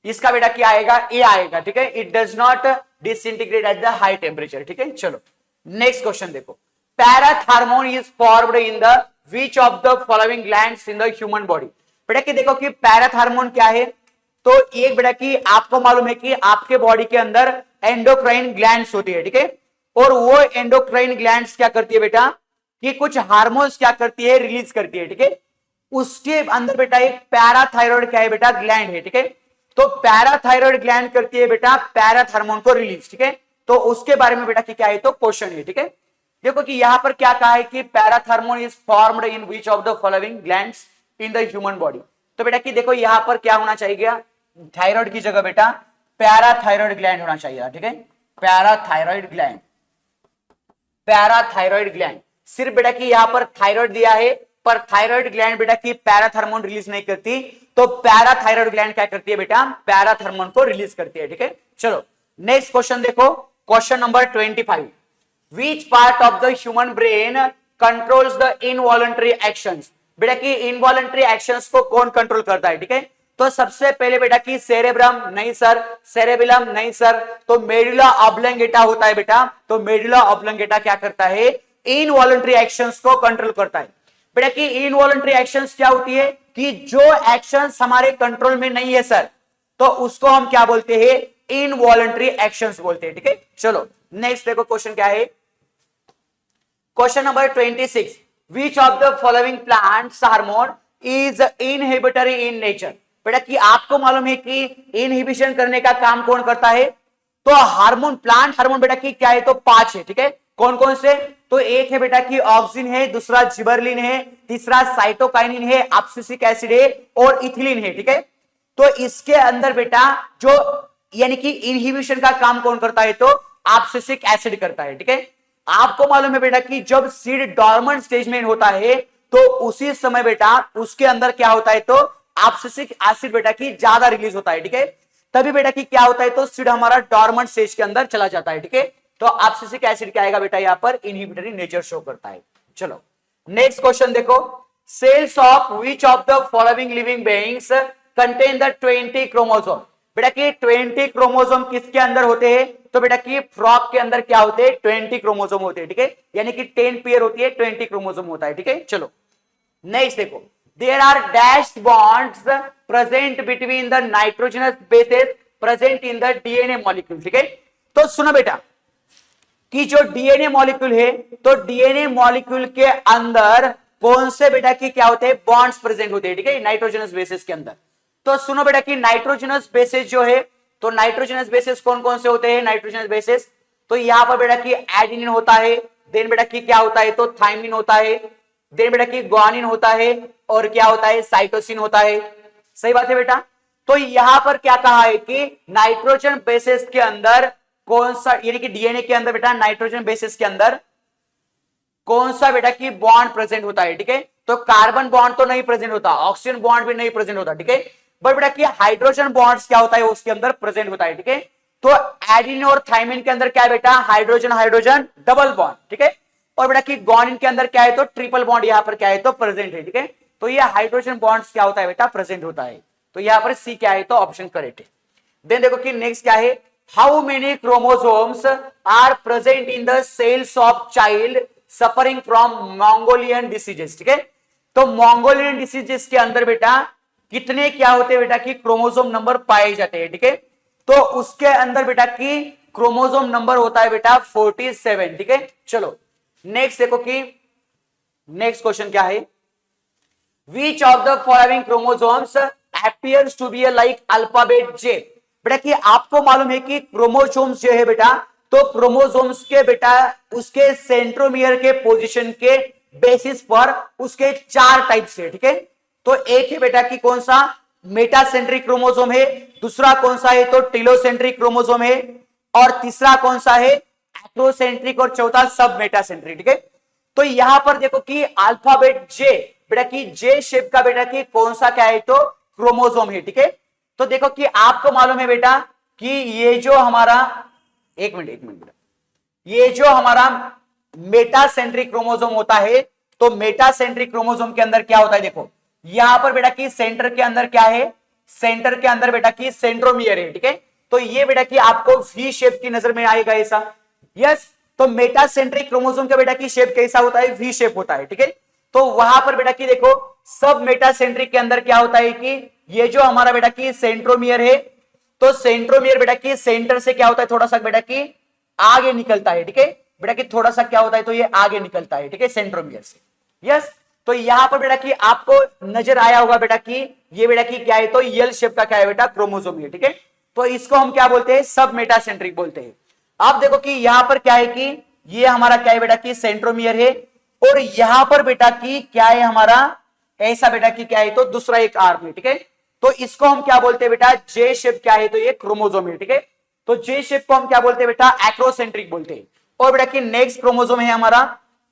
इसका बेटा क्या आएगा, ए आएगा। ठीक है, it does not disintegrate at the high temperature. ठीक है, चलो नेक्स्ट क्वेश्चन देखो, parathormone is formed in the which of the following glands in the human body, बेटा कि देखो कि पैराथर्मोन क्या है, तो एक बेटा कि आपको मालूम है कि आपके बॉडी के अंदर एंडोक्राइन ग्लैंड्स होती है। ठीक है, और वो एंडोक्राइन ग्लैंड्स क्या करती है बेटा कि कुछ हार्मोन्स क्या करती है, रिलीज करती है। ठीक है, उसके अंदर बेटा एक पैराथायरॉइड क्या है बेटा, ग्लैंड है। ठीक है, तो पैराथायरॉइड ग्लैंड करती है बेटा पैराथर्मोन को रिलीज। ठीक है, तो उसके बारे में बेटा कि क्या है, तो क्वेश्चन है। ठीक है, देखो कि यहां पर क्या कहा है कि parathormone is formed in which of the following glands in the human body, तो बेटा कि देखो यहां पर क्या होना चाहिए, थायराइड की जगह बेटा पैराथायरॉइड ग्लैंड होना चाहिए। ठीक है, पैराथायरॉइड ग्लैंड, पैराथायरॉइड ग्लैंड, सिर्फ बेटा कि यहां पर थायराइड दिया है, पर थायराइड ग्लैंड बेटा की पैराथर्मोन रिलीज नहीं करती, तो पैराथायरॉइड ग्लैंड क्या करती है बेटा, पैराथर्मोन को रिलीज करती है। ठीक है, चलो नेक्स्ट क्वेश्चन देखो, question number 25, which part of the human brain controls the involuntary actions, बेटा कि इनवॉलंटरी एक्शंस को कौन कंट्रोल करता है। ठीक है, तो सबसे पहले बेटा कि सेरेब्रम नहीं सर, सेरेबिलम नहीं सर, तो मेडुला ऑब्लंगेटा होता है बेटा, तो मेडुला ऑब्लंगेटा क्या करता है, इनवॉलंटरी एक्शंस को कंट्रोल करता है। बेटा कि इनवॉलंटरी एक्शंस क्या होती है कि जो एक्शंस हमारे कंट्रोल में नहीं है सर, तो उसको हम क्या बोलते हैं, इनवॉलंटरी एक्शंस बोलते हैं। ठीक है, चलो नेक्स्ट देखो क्वेश्चन क्या है, question number 26, which of the following plants hormone is inhibitory in nature, बेटा कि आपको मालूम है कि इनहिबिशन करने का काम कौन करता है, तो हार्मोन, प्लांट हार्मोन बेटा की क्या है, तो 5 है। ठीक है, कौन कौन से, तो एक है बेटा कि ऑक्सिन है, दूसरा जिबरलिन है, तीसरा साइटोकाइनिन है, एब्सिसिक एसिड है, और इथिलीन है। ठीक है, तो इसके अंदर बेटा जो यानी कि इनहिबिशन का काम कौन करता है, तो एब्सिसिक एसिड करता है। ठीक है, आपको मालूम है बेटा कि जब सीड डॉर्मेंट स्टेज में होता है तो उसी समय बेटा उसके अंदर क्या होता है, तो एब्सिसिक एसिड बेटा की ज्यादा रिलीज होता है। ठीक है, तभी बेटा की क्या होता है, तो सीड हमारा डॉर्मेंट स्टेज के अंदर चला जाता है। ठीक है, तो एब्सिसिक एसिड क्या आएगा बेटा, यहां पर इनहिबिटरी नेचर शो करता है। चलो नेक्स्ट क्वेश्चन देखो, cells of which of the following living beings contain the 20 chromosome. बेटा कि 20 क्रोमोसोम किसके अंदर होते हैं, तो बेटा कि फ्रॉग के अंदर क्या होते हैं, 20 क्रोमोसोम होते हैं। ठीक है, यानी कि 10 पेयर होती है, 20 क्रोमोसोम होता है। ठीक है, चलो नेक्स्ट देखो, there are dash bonds present between the nitrogenous bases present in the DNA molecule. ठीक है, तो सुनो बेटा कि जो डीएनए मॉलिक्यूल है, तो डीएनए मॉलिक्यूल के अंदर कौन से बेटा की क्या होते हैं, बॉन्ड्स प्रेजेंट होते हैं। ठीक है, नाइट्रोजनस बेसिस के अंदर। तो सुनो बेटा कि नाइट्रोजनस बेसिस जो है, तो नाइट्रोजनस बेसिस कौन कौन से होते हैं नाइट्रोजनस बेसिस, तो यहां पर बेटा की एडेनिन होता है, देन बेटा की क्या होता है, तो थाइमिन होता है, देन बेटा की ग्वानिन होता है, और क्या होता है, साइटोसिन होता है। सही बात है बेटा। तो यहां पर क्या कहा है कि नाइट्रोजन बेसिस के अंदर कौन सा, यानी कि डीएनए के अंदर बेटा नाइट्रोजन बेसिस के अंदर कौन सा बेटा की बॉन्ड प्रेजेंट होता है। ठीक है, तो कार्बन बॉन्ड तो नहीं प्रेजेंट होता, ऑक्सीजन बॉन्ड भी नहीं प्रेजेंट होता। ठीक है, बट बेटा कि हाइड्रोजन बॉन्ड्स क्या होता है, उसके अंदर प्रेजेंट होता है। ठीक है, तो एडिनिन और थाइमिन के अंदर क्या है बेटा, हाइड्रोजन हाइड्रोजन डबल बॉन्ड। ठीक है, और बेटा कि ग्वानिन के अंदर क्या है, तो ट्रिपल बॉन्ड यहां पर क्या है, तो प्रेजेंट है। ठीक है, तो ये हाइड्रोजन बॉन्ड्स क्या होता है बेटा, प्रेजेंट होता है। तो यहां पर सी क्या है, तो ऑप्शन करेक्ट है। देन देखो कि नेक्स्ट क्या है, how many chromosomes are present in the cells of child suffering from Mongolian diseases. ठीक है, तो मंगोलियन डिसीजेस के अंदर बेटा कितने क्या होते हैं बेटा कि क्रोमोसोम नंबर पाए जाते हैं। ठीक है, तो उसके अंदर बेटा की क्रोमोसोम नंबर होता है बेटा 47। ठीक है, चलो नेक्स्ट देखो कि नेक्स्ट क्वेश्चन क्या है, विच of the following chromosomes appears to be like alphabet J। बेटा कि आपको मालूम है कि क्रोमोसोम्स जो है बेटा, तो क्रोमोसोम्स के बेटा उसके सेंट्रोमियर के पोजीशन के बेसिस पर उसके 4 टाइप्स है। ठीक है, तो एक है बेटा कि कौन सा, मेटासेंट्रिक क्रोमोसोम है, दूसरा कौन सा है, तो टेलोसेंट्रिक क्रोमोसोम है, और तीसरा कौन सा है, एक्रोसेंट्रिक, और चौथा सब मेटासेंट्रिक। ठीक है, तो यहां पर देखो कि अल्फाबेट J बेटा कि जे शेप का बेटा कि कौन सा क्या है, तो क्रोमोसोम है। ठीक है, तो देखो कि आपको मालूम है बेटा कि ये जो हमारा, एक मिनट बेटा, ये जो हमारा मेटासेंट्रिक क्रोमोसोम होता है, तो मेटासेंट्रिक क्रोमोसोम के अंदर क्या होता है, देखो यहां पर बेटा कि सेंटर के अंदर क्या है, सेंटर के अंदर बेटा कि सेंट्रोमियर है। ठीक है, तो ये बेटा कि आपको वी शेप की नजर में आएगा ऐसा। यस, तो मेटासेंट्रिक क्रोमोसोम का बेटा की शेप कैसा होता है, वी शेप होता है। ठीक है, तो वहां पर बेटा कि देखो सब मेटासेंट्रिक के अंदर क्या होता है कि ये जो हमारा बेटा की सेंट्रोमियर है, तो सेंट्रोमियर बेटा की सेंटर से क्या होता है, थोड़ा सा बेटा की आगे निकलता है। ठीक है, बेटा कि थोड़ा सा क्या होता है, तो ये आगे निकलता है। ठीक है, सेंट्रोमियर से। यस, तो यहां पर बेटा कि आपको नजर आया होगा बेटा कि ये बेटा की क्या है, तो यल शेप का क्या है बेटा, क्रोमोसोम है। ठीक है, तो इसको हम क्या बोलते हैं, सब मेटासेंट्रिक बोलते हैं। आप देखो कि यहां पर क्या है कि ये हमारा क्या है बेटा कि सेंट्रोमियर है, और यहां पर बेटा की क्या है, हमारा ऐसा बेटा की क्या है, तो दूसरा एक आर्म है। ठीक है, तो इसको हम क्या बोलते हैं बेटा, जे शेप क्या है, तो ये क्रोमोसोम है। ठीक है, तो जे शेप को हम क्या बोलते हैं बेटा, एक्रोसेंट्रिक बोलते हैं। और बेटा की नेक्स्ट क्रोमोसोम है हमारा,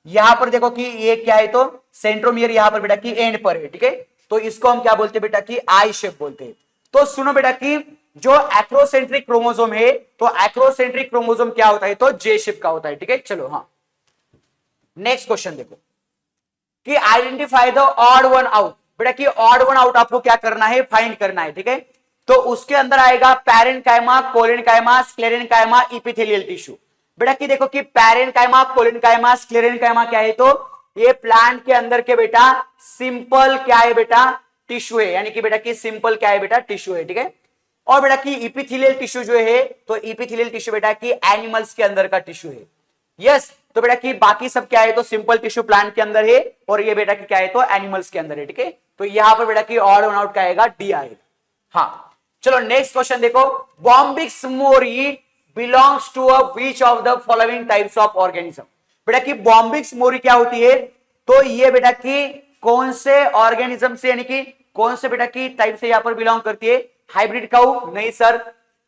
यहां पर देखो कि ये क्या है, तो सेंट्रोमियर यहां पर बेटा की एंड पर है। ठीक है, तो इसको हम क्या बोलते हैं बेटा की आई शेप बोलते हैं। तो सुनो बेटा की जो एक्रोसेंट्रिक क्रोमोसोम है, तो एक्रोसेंट्रिक क्रोमोसोम क्या होता है, तो जे शेप का होता है। ठीक है, चलो हाँ नेक्स्ट क्वेश्चन देखो कि identify the odd one out. बेटा कि ऑड वन आउट आपको क्या करना है, फाइंड करना है। ठीक है, तो उसके अंदर आएगा parenchyma, collenchyma, sclerenchyma, epithelial tissue. बेटा कि देखो कि पैरेन्काइमा, कोलेनकाइमा, स्क्लेरेनकाइमा क्या है, तो ये प्लांट के अंदर के बेटा सिंपल क्या है बेटा, टिश्यू है, यानी कि बेटा कि सिंपल क्या है बेटा, टिश्यू है। ठीक है, और बेटा कि इपिथेलियल टिश्यू जो है, तो इपिथेलियल टिश्यू बेटा कि एनिमल्स के अंदर का टिश्यू है। यस, तो बेटा कि बाकी सब क्या है, तो सिंपल टिश्यू प्लांट के अंदर है, और ये बेटा कि क्या है, तो एनिमल्स के अंदर है। ठीक है, तो यहां पर बेटा कि ऑड वन आउट का आएगा, डी आएगा। हाँ चलो नेक्स्ट क्वेश्चन देखो, Bombyx mori belongs to a which of the following types of organism. बेटा कि बॉम्बिक्स मोरी क्या होती है, तो ये बेटा कि कौन से ऑर्गेनिज्म से, यानी कि कौन से बेटा की टाइप से यहां पर बिलोंग करती है, हाइब्रिड काऊ नहीं सर,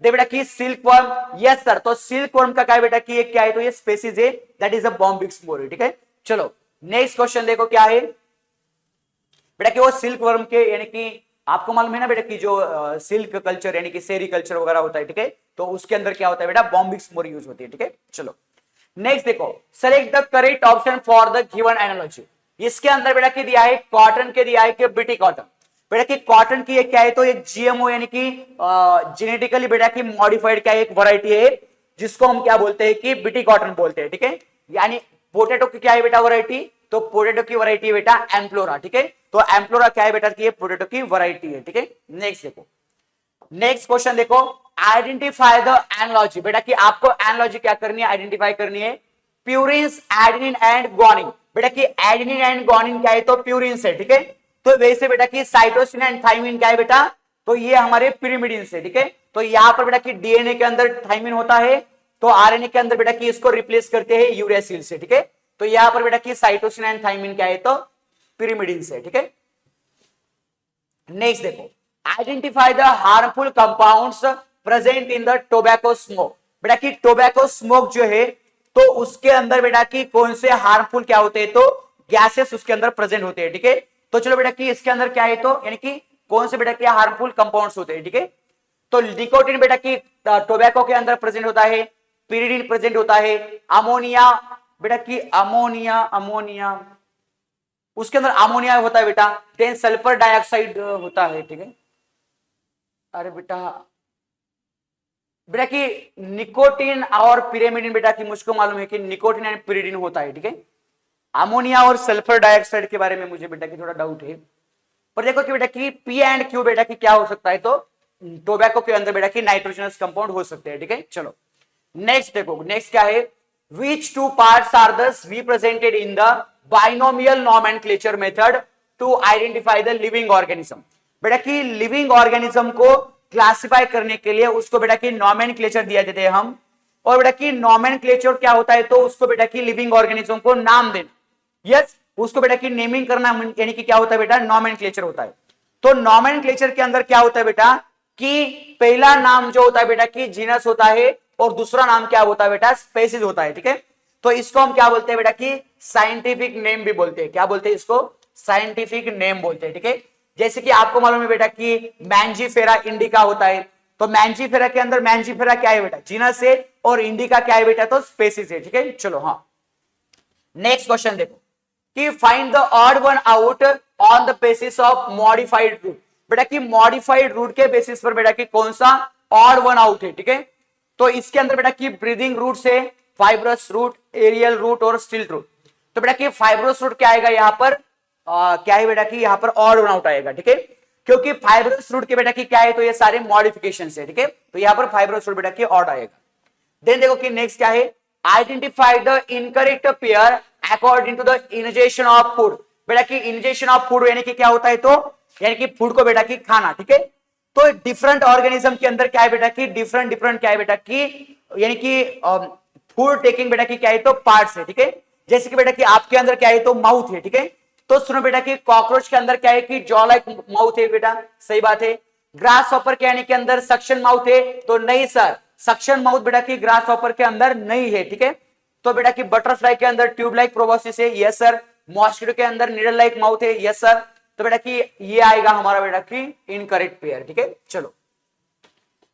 दे बेटा की सिल्क वर्म, यस सर, तो सिल्क वर्म का क्या है बेटा कि ये क्या है, तो ये स्पेसीज है, दैट इज अ बॉम्बिक्स मोरी, ठीक है। चलो नेक्स्ट क्वेश्चन देखो क्या है बेटा कि वो सिल्क वर्म के यानी कि आपको मालूम है ना बेटा कि जो सिल्क कल्चर यानी कि सेरी कल्चर वगैरह होता है, ठीक है, तो उसके अंदर क्या होता है बेटा, बॉम्बिक्स मोरी यूज होती है, ठीक है। चलो नेक्स्ट देखो, select the correct option for the given analogy. इसके अंदर बेटा की दिया है कॉटन के, दिया है कि बीटी कॉटन, बेटा कि कॉटन की ये क्या है, तो एक जीएमओ यानी कि जेनेटिकली बेटा की मॉडिफाइड क्या एक वैरायटी है, जिसको हम क्या बोलते हैं कि बीटी कॉटन बोलते हैं, ठीक है। यानी पोटैटो की क्या है बेटा वैरायटी, तो पोटैटो की वैरायटी है बेटा एम्प्लोरा, ठीक है, तो एम्प्लोरा क्या है बेटा कि ये पोटैटो की वैरायटी है, ठीक है। नेक्स्ट देखो, नेक्स्ट क्वेश्चन देखो, आइडेंटिफाई द एनालॉजी, बेटा कि आपको एनालॉजी क्या करनी है, आइडेंटिफाई करनी है। प्यूरिन्स, एडेनिन एंड ग्वानिन, बेटा कि एडेनिन एंड ग्वानिन क्या है, तो प्यूरिन्स है, ठीक है। तो वैसे बेटा कि साइटोसिन एंड थाइमिन क्या है बेटा, तो ये हमारे पिरिमिडिन्स है, ठीक है। तो यहां पर बेटा कि डीएनए के अंदर थाइमिन होता है, तो आरएनए के अंदर बेटा कि इसको रिप्लेस करते हैं यूरेसिल से, ठीक है। तो यहां पर बेटा कि साइटोसिन एंड थाइमिन क्या है, तो पिरिमिडिन्स है, ठीक है। नेक्स्ट देखो, identify the harmful compounds present in the tobacco smoke, बेटा कि टोबैको स्मोक जो है तो उसके अंदर बेटा कि कौन से हार्मफुल क्या होते हैं, तो गैसेस उसके अंदर प्रेजेंट होते हैं, ठीक है। तो चलो बेटा कि इसके अंदर क्या है, तो यानी कि कौन से बेटा क्या हार्मफुल कंपाउंड्स होते हैं, ठीक है। तो निकोटिन बेटा कि टोबैको के अंदर प्रेजेंट होता है, पिरिडिन प्रेजेंट होता है, अमोनिया बेटा कि अमोनिया उसके अंदर अमोनिया होता है बेटा, देन सल्फर डाइऑक्साइड होता है, ठीक है। अरे बेटा बेटा कि निकोटिन और पिरिमिडिन बेटा कि मुझको मालूम है कि निकोटिन एंड पिरिडिन होता है, ठीक है। अमोनिया और सल्फर डाइऑक्साइड के बारे में मुझे बेटा कि थोड़ा डाउट है, पर देखो कि बेटा कि पी एंड क्यू बेटा कि क्या हो सकता है, तो टोबैको के अंदर बेटा कि नाइट्रोजनस कंपाउंड हो सकते हैं, ठीक है। चलो नेक्स्ट देखो, नेक्स्ट क्या है, which two parts are thus represented in the binomial nomenclature method to identify the living organism, बेटा कि लिविंग ऑर्गेनिज्म को क्लासिफाई करने के लिए उसको बेटा कि नॉमेनक्लेचर दिया देते हैं हम, और बेटा कि नॉमेनक्लेचर क्या होता है, तो उसको बेटा कि लिविंग ऑर्गेनिज्म को नाम देना, यस, उसको बेटा कि नेमिंग करना यानी कि क्या होता है बेटा, नॉमेनक्लेचर होता है। तो नॉमेनक्लेचर के अंदर क्या होता है बेटा कि पहला नाम जो होता है बेटा कि जीनस होता है, और दूसरा नाम क्या होता है बेटा, स्पेसीज होता है, ठीक है। तो इसको हम क्या बोलते हैं बेटा कि साइंटिफिक नेम भी बोलते हैं, क्या बोलते हैं इसको, साइंटिफिक नेम बोलते हैं, ठीक है। जैसे कि आपको मालूम है बेटा कि मैंजीफेरा इंडिका होता है, तो मैंजीफेरा के अंदर मैंजीफेरा क्या है बेटा, जीनस है, और इंडिका क्या है बेटा, तो स्पेसीज है, ठीक है। चलो हाँ नेक्स्ट क्वेश्चन देखो कि find the odd one out on the basis of modified root, बेटा कि मॉडिफाइड रूट के बेसिस पर बेटा कि कौन सा ऑड वन आउट है, ठीक है। तो इसके अंदर बेटा कि ब्रीदिंग रूट से फाइब्रस रूट, एरियल रूट और स्टिल्ट रूट, तो बेटा कि फाइब्रस रूट क्या आएगा यहाँ पर, क्या है बेटा कि यहाँ पर ऑड वन आउट आएगा, ठीक है, क्योंकि फाइब्रस रूट के बेटा कि क्या है, तो ये सारे मॉडिफिकेशन है, ठीक है। तो यहाँ पर फाइब्रस रूट बेटा कि ऑड आएगा। देन देखो कि नेक्स्ट क्या है, identify the incorrect pair according to the ingestion of food, बेटा कि इनिजेशन ऑफ फूड यानी कि क्या होता है, तो यानी कि फूड को बेटा कि खाना, ठीक है। तो डिफरेंट ऑर्गेनिज्म के अंदर क्या है बेटा कि डिफरेंट क्या है बेटा कि यानी कि फूड टेकिंग बेटा कि क्या है, तो पार्ट्स है, ठीक है। जैसे कि बेटा कि आपके अंदर क्या है, तो माउथ है, ठीक है। तो सुनो बेटा कि कॉकरोच के अंदर क्या है कि जॉ लाइक माउथ है बेटा, सही बात है। ग्रास हॉपर के यानी के अंदर सक्शन माउथ है, तो नहीं सर, सक्शन माउथ बेटा कि ग्रास हॉपर के अंदर नहीं है, ठीक है। तो बेटा कि बटरफ्लाई के अंदर ट्यूब लाइक प्रोबोसिस है, यस सर। मॉस्किटो के अंदर निडल लाइक माउथ है, यस सर। तो बेटा कि ये आएगा हमारा बेटा कि इनकरेक्ट पेयर, ठीक है। चलो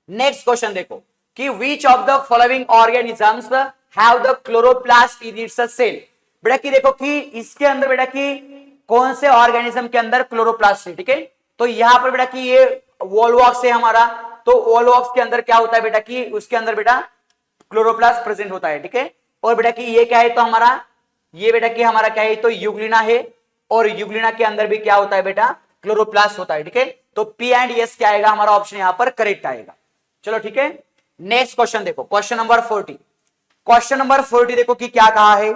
नेक्स्ट क्वेश्चन देखो कि which of the following organisms have the chloroplast in its cell, बेटा कि देखो कि इसके अंदर बेटा कि कौन से ऑर्गेनिज्म के अंदर क्लोरोप्लास्ट है, ठीक है। तो यहां पर बेटा कि ये वोलवॉक्स है हमारा, तो वोलवॉक्स के अंदर क्या होता है बेटा कि उसके अंदर बेटा क्लोरोप्लास्ट प्रेजेंट होता है, ठीक है। और बेटा कि ये क्या है, तो हमारा ये बेटा कि हमारा क्या है, तो यूग्लिना है, और यूग्लिना के अंदर भी क्या होता है बेटा, क्लोरोप्लास्ट होता है, ठीक है। तो पी एंड एस क्या आएगा, हमारा ऑप्शन यहां पर करेक्ट आएगा। चलो ठीक है, नेक्स्ट क्वेश्चन देखो, क्वेश्चन नंबर 40, क्वेश्चन नंबर 40 देखो कि क्या कहा है,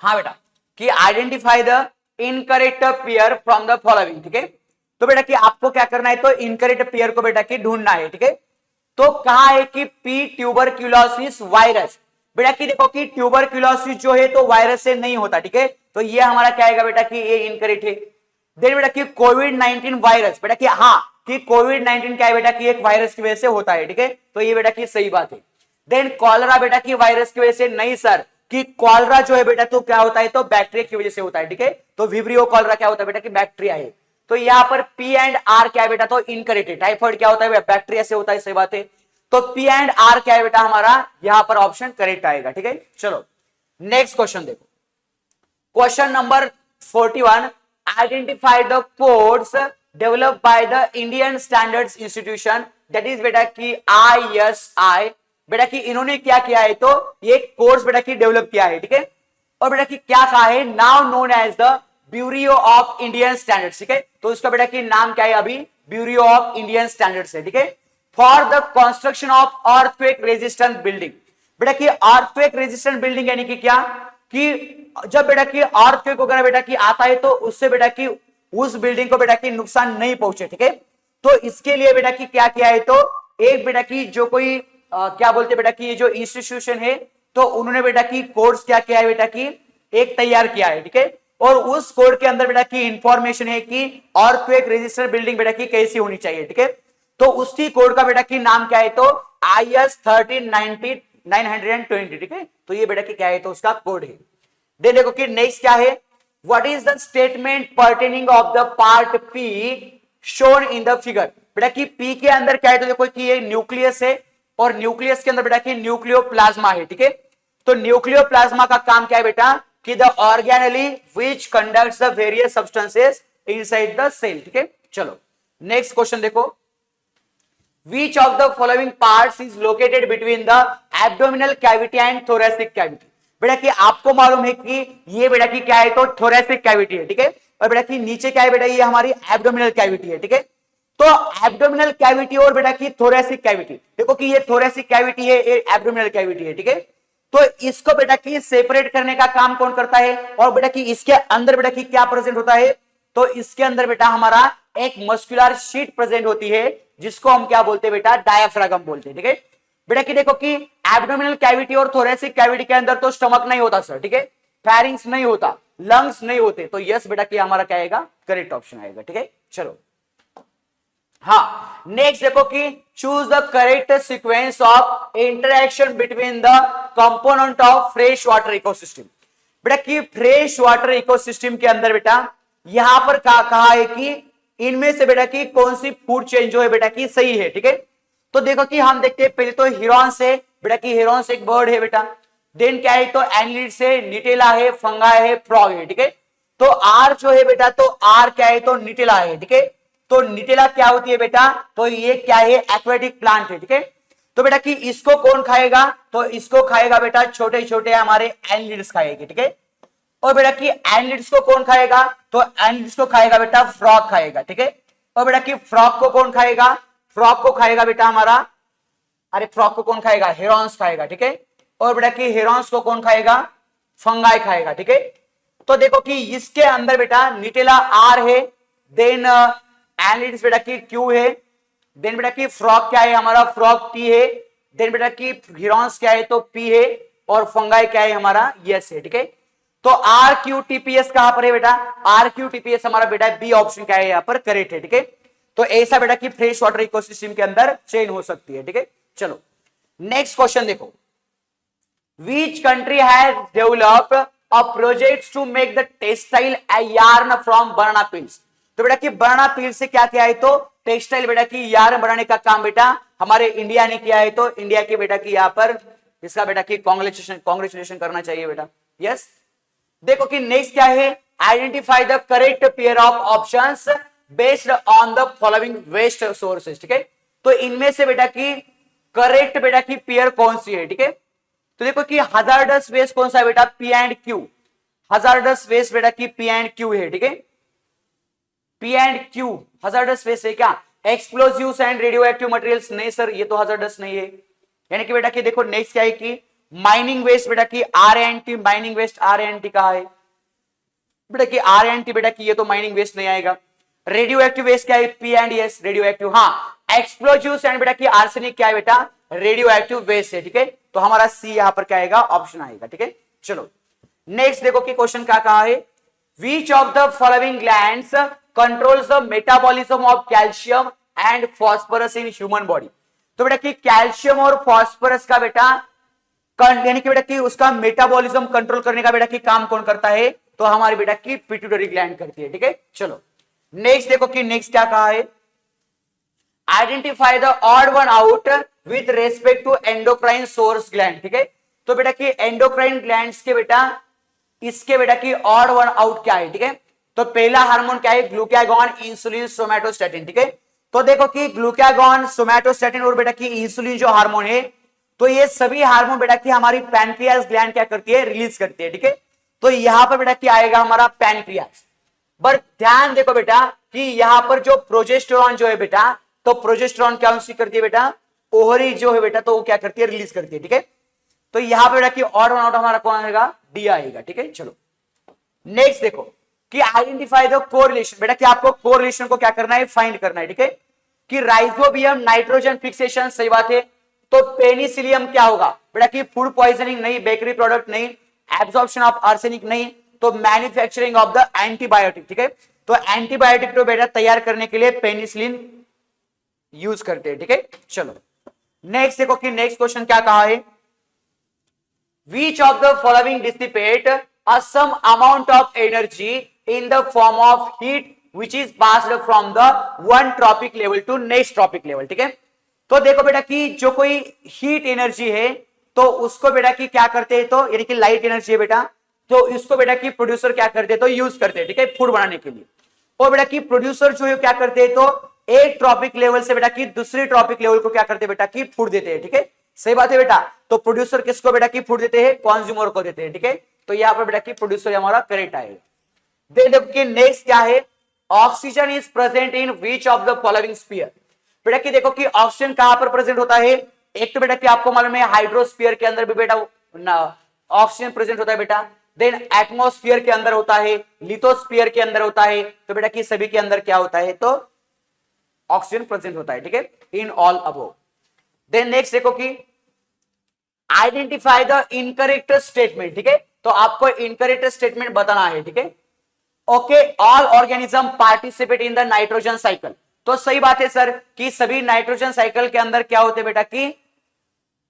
हाँ बेटा कि identify the incorrect pair from the following, ठीक है। तो बेटा कि आपको क्या करना है, तो इनकरेक्ट पेयर को बेटा कि ढूंढना है, ठीक है। तो कहा है कि पी ट्यूबरक्यूलोसिस वायरस। बेटा कि देखो कि ट्यूबरक्यूलोसिस जो है तो वायरस से नहीं होता, ठीक है, तो ये हमारा क्या आएगा बेटा कि ये इनकरेक्ट है। देन बेटा कि कोविड-19 वायरस, बेटा कि हाँ कि कोविड-19 क्या है बेटा कि एक वायरस की वजह से होता है, ठीक है, तो ये बेटा कि सही बात है। देन कॉलरा बेटा कि वायरस की वजह से नहीं सर, कि कॉलरा जो है बेटा तो क्या होता है तो बैक्टीरिया की वजह से होता है, ठीक है, तो विब्रियो कॉलरा क्या होता है बेटा कि बैक्टीरिया है। तो यहां पर पी एंड आर क्या है बेटा तो इनकरेक्ट है। टाइफाइड क्या होता है बैक्टीरिया से होता है, सही बात है, तो पी एंड आर क्या है बेटा हमारा यहां पर ऑप्शन करेक्ट आएगा, ठीक है। चलो नेक्स्ट क्वेश्चन देखो, question number 41, identify the codes developed by the Indian standards institution, that is बेटा कि ISI। बेटा कि इन्होंने क्या किया है तो ये कोर्स बेटा कि डेवलप किया है, ठीक है, और बेटा कि क्या कहा है, now known as the Bureau of Indian Standards, ठीक है, तो इसका बेटा कि नाम क्या है अभी ब्यूरो ऑफ इंडियन स्टैंडर्ड्स है, ठीक है, for the construction of earthquake resistant building. बेटा कि अर्थक्वेक रेजिस्टेंट बिल्डिंग यानी कि क्या, कि जब बेटा कि अर्थक्वेक वगैरह बेटा कि आता है तो उससे बेटा कि उस बिल्डिंग को बेटा कि नुकसान नहीं पहुंचे, ठीक है, तो इसके लिए बेटा कि क्या किया है तो एक बेटा कि जो कोई क्या बोलते बेटा कि ये जो इंस्टीट्यूशन है तो उन्होंने बेटा कि कोर्स क्या किया है बेटा कि एक तैयार किया है, ठीक है, और उस कोड के अंदर बेटा की इंफॉर्मेशन है कि अर्थक्वेक रेजिस्टेंट बिल्डिंग बेटा की कैसी होनी चाहिए, ठीक है, तो उसी कोड का बेटा की नाम क्या है तो IS 13920, ठीक है, तो ये बेटा की क्या है तो उसका कोड है। दे देखो कि नेक्स्ट क्या है, what is the statement pertaining of the part P shown in the figure. बेटा कि पी के अंदर क्या है तो देखो कि ये न्यूक्लियस है और न्यूक्लियस के अंदर बेटा कि न्यूक्लियोप्लाज्मा है, ठीक है, तो न्यूक्लियोप्लाज्मा का काम क्या है बेटा कि the organelle which conducts the various substances inside the cell, ठीक है। चलो नेक्स्ट क्वेश्चन देखो, which of the following parts is located between the abdominal cavity and thoracic cavity। बेटा कि आपको मालूम है कि ये बेटा कि क्या है तो thoracic cavity है, ठीक है, और बेटा कि नीचे क्या है बेटा ये हमारी abdominal cavity है, ठीक है, तो abdominal cavity और बेटा कि thoracic cavity, देखो कि ये thoracic cavity है, ये abdominal cavity है, ठीक है, तो इसको बेटा कि सेपरेट करने का काम कौन करता है, और बेटा कि इसके अंदर बेटा कि क्या प्रेजेंट होता है, तो इसके अंदर बेटा हमारा एक मस्कुलर शीट प्रेजेंट होती है जिसको हम क्या बोलते हैं बेटा डायफ्रागम बोलते हैं, ठीक है, बेटा कि देखो कि एब्डोमिनल कैविटी और थोरेसिक कैविटी के अंदर तो स्टमक नहीं होता सर, ठीक है, फेरिंग्स नहीं होता, लंग्स नहीं होते, तो यस बेटा कि हमारा क्या आएगा करेक्ट ऑप्शन आएगा, ठीक है। चलो हाँ नेक्स्ट देखो कि choose the correct sequence of interaction between the component of fresh water ecosystem. बेटा कि फ्रेश वाटर इकोसिस्टम के अंदर बेटा यहां पर कहा है कि इनमें से बेटा कि कौन सी फूड चेन जो है बेटा कि सही है, ठीक है, तो देखो कि हम देखते हैं पहले तो हिरॉन्स है, बेटा कि हिरॉन्स एक बर्ड है बेटा, देन क्या है तो एनलिड्स है, निटेला है, फंगाई है, फ्रॉग है, ठीक है, तो आर जो है बेटा तो आर क्या है तो निटेला है, ठीक है, तो निटेला क्या होती है बेटा तो ये क्या है एक्वेटिक प्लांट है, ठीक है, तो बेटा कि इसको कौन खाएगा तो इसको खाएगा बेटा छोटे छोटे हमारे एनलिड्स खाएंगे, ठीक है, और बेटा कि एनलिड्स को कौन खाएगा तो एनलिड्स को खाएगा बेटा फ्रॉग खाएगा, ठीक है, और बेटा कि फ्रॉग को कौन खाएगा, फ्रॉग को खाएगा बेटा हमारा, अरे फ्रॉग को कौन खाएगा हेरॉन्स खाएगा, ठीक है, और बेटा कि हेरॉन्स को कौन खाएगा फंगाई खाएगा, ठीक है, तो देखो कि इसके अंदर बेटा निटेला आर है, देन एनलिड्स बेटा कि क्यू है, देन बेटा कि फ्रॉग क्या है हमारा फ्रॉग टी है, देन बेटा कि हेरॉन्स क्या है तो पी है, और फंगाई क्या है हमारा यस है, ठीक है, तो आर क्यू टीपीएस कहां पर है बेटा, आर क्यू टीपीएस हमारा बेटा बी ऑप्शन क्या है यहां पर करेक्ट है, ठीक है, तो ऐसा बेटा कि फ्रेश वाटर इकोसिस्टम के अंदर चेन हो सकती है, ठीक है। चलो नेक्स्ट क्वेश्चन देखो, which country has developed a project to make the textile a yarn from banana peels। तो बेटा कि बनाना पील से क्या किया है तो टेक्सटाइल बेटा कि यार्न बनाने का काम बेटा हमारे इंडिया ने किया है, तो इंडिया के बेटा कि यहां पर इसका बेटा कि कांग्रेचुलेशन करना चाहिए बेटा, यस। देखो कि नेक्स्ट क्या है, identify the correct pair of options based on the following waste sources, ठीक है, तो इनमें से बेटा कि करेक्ट बेटा की पेयर कौन सी है, ठीक है, तो देखो कि हजार्डस वेस्ट कौन सा है बेटा P and Q, hazardous waste बेटा की पी एंड क्यू है, ठीक है, P and Q hazardous waste है क्या, explosives and radioactive materials नहीं सर ये तो हजार्डस नहीं है, यानी कि बेटा कि देखो नेक्स्ट क्या है कि माइनिंग वेस्ट बेटा की R and T, mining waste R and T कहा है बेटा कि आर एंड टी बेटा कि ये तो माइनिंग वेस्ट नहीं आएगा, रेडियो एक्टिव वेस्ट क्या है P and S radio active, हाँ एक्सप्लोजिव्स एंड बेटा कि आर्सेनिक क्या है बेटा, रेडियो एक्टिव वेस्ट है, ठीक है। तो हमारा सी यहां पर क्या आएगा, ऑप्शन आएगा, ठीक है। चलो नेक्स्ट देखो कि क्वेश्चन क्या कहा है, विच of the following glands controls the metabolism of calcium and phosphorus in human body. तो बेटा कि कैल्शियम और फॉस्फोरस का बेटा यानी कि बेटा कि उसका मेटाबॉलिज्म कंट्रोल करने का बेटा कि काम कौन करता है, तो हमारी बेटा की पिट्यूटरी ग्लैंड करती है, ठीक है। चलो नेक्स्ट देखो कि नेक्स्ट क्या कहा है, identify the odd one out with respect to endocrine source gland, ठीक है। तो बेटा कि एंडोक्राइन ग्लैंड्स के बेटा इसके बेटा की ऑड वन आउट क्या है, ठीक है। तो पहला हार्मोन क्या है, ग्लूकागॉन, इंसुलिन, सोमैटोस्टैटिन, ठीक है। तो देखो कि ग्लूकागॉन, सोमैटोस्टैटिन और बेटा की इंसुलिन जो हार्मोन है, तो ये सभी हार्मोन बेटा की हमारी पैनक्रियास ग्लैंड क्या करती है, रिलीज करती है, ठीक है। तो यहां पर बेटा क्या आएगा हमारा पैनक्रियास। पर ध्यान देखो बेटा कि यहां पर जो प्रोजेस्टेरॉन जो है बेटा, तो प्रोजेस्टेरॉन क्या करती है बेटा, ओवरी जो है बेटा, तो वो क्या करती है, रिलीज करती है, ठीक है। तो यहां पर बेटा कि ऑड वन आउट हमारा कौन आएगा, डी आएगा, ठीक है। चलो नेक्स्ट देखो कि आइडेंटिफाई द कोरिलेशन, बेटा कि आपको कोरिलेशन को क्या करना है, फाइंड करना है, ठीक है। कि राइजोबियम नाइट्रोजन फिक्सेशन, सही बात है। तो पेनिसिलियम क्या होगा बेटा कि फूड पॉइजनिंग नहीं, बेकरी प्रोडक्ट नहीं, एब्जॉर्प्शन ऑफ आर्सेनिक नहीं, तो मैन्युफैक्चरिंग ऑफ द एंटीबायोटिक, ठीक है। तो एंटीबायोटिक तो बेटा तैयार करने के लिए पेनिसिलिन यूज करते हैं, ठीक है। चलो नेक्स्ट देखो कि नेक्स्ट क्वेश्चन क्या कहा है, which of the following dissipate a some amount of energy in the form of heat which is passed from the one tropic level to next tropic level, ठीक है। तो देखो बेटा कि जो कोई हीट एनर्जी है, तो उसको बेटा कि क्या करते हैं, तो यानी कि लाइट एनर्जी है बेटा, तो इसको बेटा कि प्रोड्यूसर क्या करते हैं, तो यूज करते हैं, ठीक है, फूड बनाने के लिए। और बेटा कि प्रोड्यूसर जो है क्या करते हैं, तो एक ट्रॉपिक लेवल से बेटा कि दूसरी ट्रॉपिक लेवल को क्या करते हैं बेटा कि फूड देते हैं, ठीक है। सही बात है बेटा। तो प्रोड्यूसर किसको बेटा की फूड देते हैं, कंज्यूमर को देते हैं, ठीक है। तो यहां पर बेटा की प्रोड्यूसर हमारा करेक्ट आएगा। देखो कि नेक्स्ट क्या है, oxygen is present in which of the following sphere. बेटा कि देखो कि ऑक्सीजन कहां पर प्रेजेंट होता है, एक तो बेटा कि आपको मालूम है हाइड्रोस्फीयर के अंदर भी बेटा ऑक्सीजन प्रेजेंट होता है बेटा, देन एटमोस्फीयर के अंदर होता है, लिथोस्फीयर के अंदर होता है, तो बेटा कि सभी के अंदर क्या होता है, तो ऑक्सीजन प्रेजेंट होता है, ठीक है, in all above. Then next देखो कि आइडेंटिफाई द इनकरेक्ट स्टेटमेंट, ठीक है। तो आपको इनकरेक्ट स्टेटमेंट बताना है, ठीक है। Okay, all organism participate in the nitrogen cycle. तो सही बात है सर कि सभी नाइट्रोजन साइकिल के अंदर क्या होते हैं बेटा कि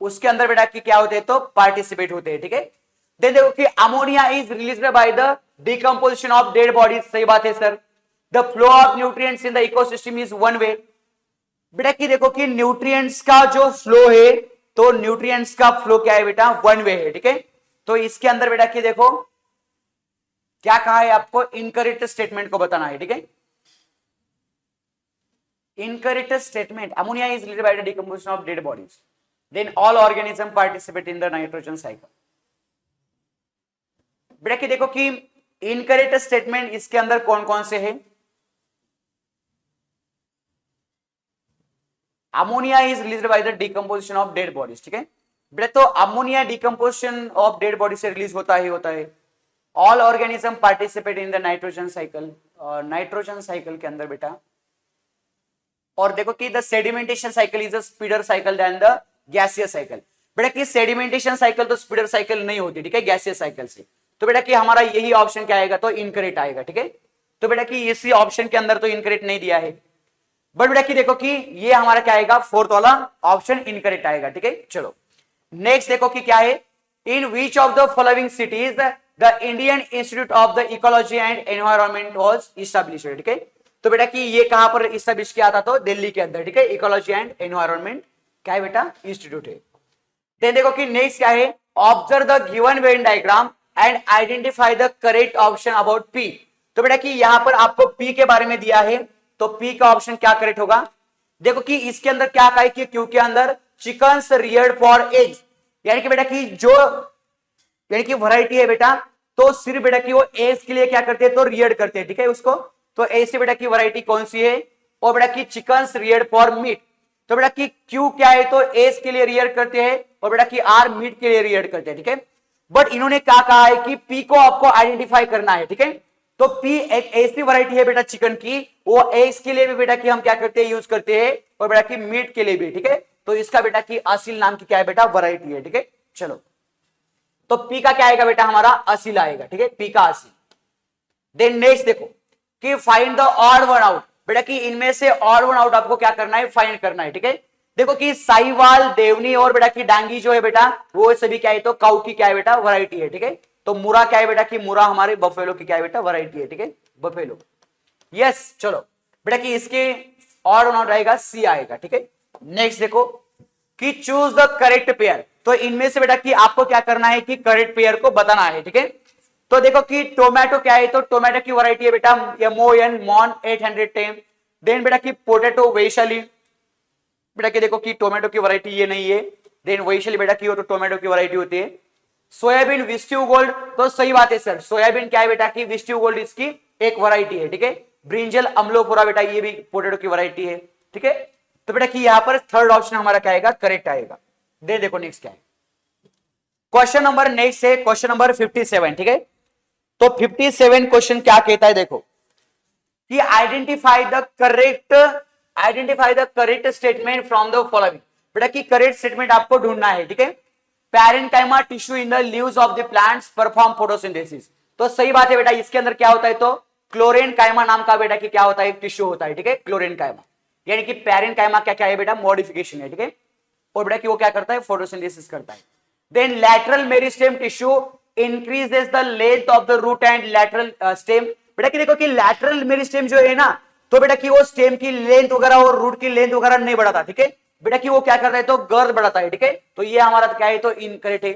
उसके अंदर बेटा कि क्या होते हैं, तो पार्टिसिपेट होते हैं, ठीक है। देन देखो कि ammonia is released by the decomposition of dead bodies, सही बात है sir. The flow of nutrients in the ecosystem is one way. बेटा कि देखो कि न्यूट्रिएंट्स का जो फ्लो है, तो न्यूट्रिएंट्स का फ्लो क्या है बेटा, वन वे है, ठीक है। तो इसके अंदर बेटा कि देखो क्या कहा है, आपको इनकरेक्ट स्टेटमेंट को बताना है, ठीक है। Incorrect statement, ammonia is released by the decomposition of dead bodies, then all organism participate in the nitrogen cycle. बेटा कि देखो कि इनकरेक्ट स्टेटमेंट इसके अंदर कौन कौन से हैं, ammonia is released by the decomposition of dead bodies, ठीक है। बेटा तो ammonia decomposition of dead body से रिलीज होता ही होता है। All organism participate in the nitrogen cycle, nitrogen cycle के अंदर बेटा। और देखो कि the sedimentation cycle is a speeder cycle than the gaseous cycle. बेटा कि सेडिमेंटेशन साइकिल तो स्पीडर साइकिल नहीं होती, ठीक है, गैसियस साइकिल से। तो बेटा कि हमारा यही ऑप्शन क्या आएगा, तो इनकरेक्ट आएगा, ठीक है। तो बेटा कि इसी ऑप्शन के अंदर तो इनकरेक्ट नहीं दिया है, बट बेटा कि देखो कि ये हमारा क्या आएगा, फोर्थ वाला ऑप्शन इनकरेक्ट आएगा, ठीक है। चलो नेक्स्ट देखो कि क्या है, in which of the following cities the Indian institute of the ecology and environment was established, ठीक है। तो बेटा कि ये कहां पर इस्टेब्लिश किया था, तो दिल्ली के अंदर, ठीक है। इकोलॉजी एंड एनवायरमेंट क्या है बेटा, इंस्टीट्यूट है। देन देखो कि नेक्स्ट क्या है, observe the given Venn diagram and identify the correct option about P. तो बेटा कि यहां पर आपको पी के बारे में दिया है, तो पी का ऑप्शन क्या करेक्ट होगा। देखो कि इसके अंदर क्या कहा है कि क्यू के अंदर चिकन्स रियर्ड फॉर एग्स, यानी कि बेटा कि जो यानी कि वैरायटी है बेटा, तो सिर्फ बेटा कि वो एग्स के लिए क्या करते हैं, तो रियर्ड करते हैं, ठीक है उसको। तो ऐसी बेटा की वैरायटी कौन सी है, और बेटा कि चिकन्स रियर्ड फॉर मीट। तो बेटा कि क्यू क्या है, तो एग्स के लिए रियर्ड करते हैं, और बेटा कि आर मीट के लिए रियर्ड करते हैं, ठीक है। बट इन्होंने क्या कहा है कि पी को आपको आइडेंटिफाई करना है, ठीक है। तो पी एक ऐसी वैरायटी है बेटा चिकन की, वो एग्स के लिए भी बेटा कि हम क्या करते हैं, यूज करते हैं, और बेटा कि मीट के लिए भी, ठीक है। तो इसका बेटा कि असील नाम की क्या है बेटा, वैरायटी है, ठीक है। चलो, तो पी का क्या आएगा बेटा, हमारा असील आएगा, ठीक है, पी का असील। देन नेक्स्ट देखो कि find the odd one out, बेटा कि इनमें से ऑड वन आउट आपको क्या करना है, फाइंड करना है, ठीक है। देखो कि साहिवाल, देवनी और बेटा की डांगी जो है बेटा, वो सभी क्या है, तो काऊ की क्या है बेटा, वैरायटी है, ठीक है। तो मुरा क्या है बेटा कि मुरा हमारे बफेलो की क्या है बेटा, वैरायटी है, ठीक है, बफेलो। यस, चलो बेटा कि इसके ऑड वन आउट आएगा, सी आएगा, ठीक है। नेक्स्ट देखो कि चूज द करेक्ट पेयर, तो इनमें से बेटा कि आपको क्या करना है कि करेक्ट पेयर को बताना है, ठीक है। तो देखो कि टोमेटो क्या है, तो टोमेटो की वैरायटी है बेटा MON मॉन 810। देन बेटा कि पोटैटो वैशाली, बेटा कि देखो कि टोमेटो की वैरायटी ये नहीं है। देन वैशाली बेटा की हो तो टोमेटो की वैरायटी होती है। सोयाबीन विस्ट्यू गोल्ड, तो सही बात है सर, सोयाबीन क्या है बेटा कि विस्ट्यू गोल्ड इसकी एक वैरायटी है, ठीक है। ब्रिंजल अम्लोपुरा बेटा ये भी पोटैटो की वैरायटी है, ठीक है। तो बेटा कि यहां पर थर्ड ऑप्शन हमारा क्या आएगा, करेक्ट आएगा। दे देखो नेक्स्ट क्या है, क्वेश्चन नंबर नेक्स्ट है क्वेश्चन नंबर 57, ठीक है। तो 57 क्वेश्चन क्या कहता है, देखो कि identify the correct statement from the following, बेटा कि करेक्ट स्टेटमेंट आपको ढूंढना है, ठीक है। Parenchyma tissue in the leaves of the plants perform photosynthesis, तो सही बात है बेटा, इसके अंदर क्या होता है, तो क्लोरेनकाइमा नाम का बेटा कि क्या होता है, एक टिश्यू होता है, ठीक है, क्लोरेनकाइमा। यानी कि पैरेन्काइमा क्या क्या है बेटा, मॉडिफिकेशन है, ठीक है। और बेटा कि वो क्या करता है, फोटोसिंथेसिस करता है। Then lateral meristem tissue increases the length of the root and lateral stem, बेटा कि देखो कि लैटरल मेरिस्टेम जो है ना, तो बेटा कि वो स्टेम की लेंथ वगैरह और रूट की लेंथ वगैरह नहीं बढ़ाता, ठीक है। बेटा कि वो क्या करता है, तो गर्थ बढ़ाता है, ठीक है। तो ये हमारा क्या है, तो इनकरेक्ट है।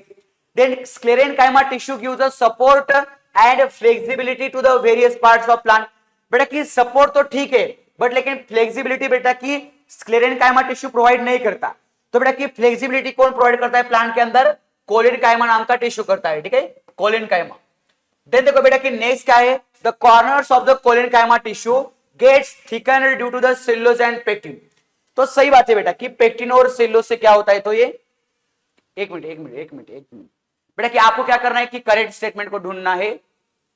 Then sclerenchyma tissue gives a support and flexibility to the various parts of plant, बेटा कि सपोर्ट तो ठीक है, बट लेकिन फ्लेक्सिबिलिटी बेटा कि स्क्लेरेनकाइमा टिश्यू प्रोवाइड नहीं करता। तो बेटा कि फ्लेक्सिबिलिटी कौन प्रोवाइड करता है प्लांट के अंदर, कोलिनकाइमा नाम का टिश्यू करता है, ठीक है, कोलिनकाइमा। देन देखो बेटा कि नेक्स्ट क्या है, the corners of the collenchyma tissue gets thicker due to the cellulose and pectin, तो सही बात है बेटा कि पेक्टिन और सेल्यूलोज से क्या होता है, तो ये एक मिनट बेटा कि आपको क्या करना है कि करेक्ट स्टेटमेंट को ढूंढना है,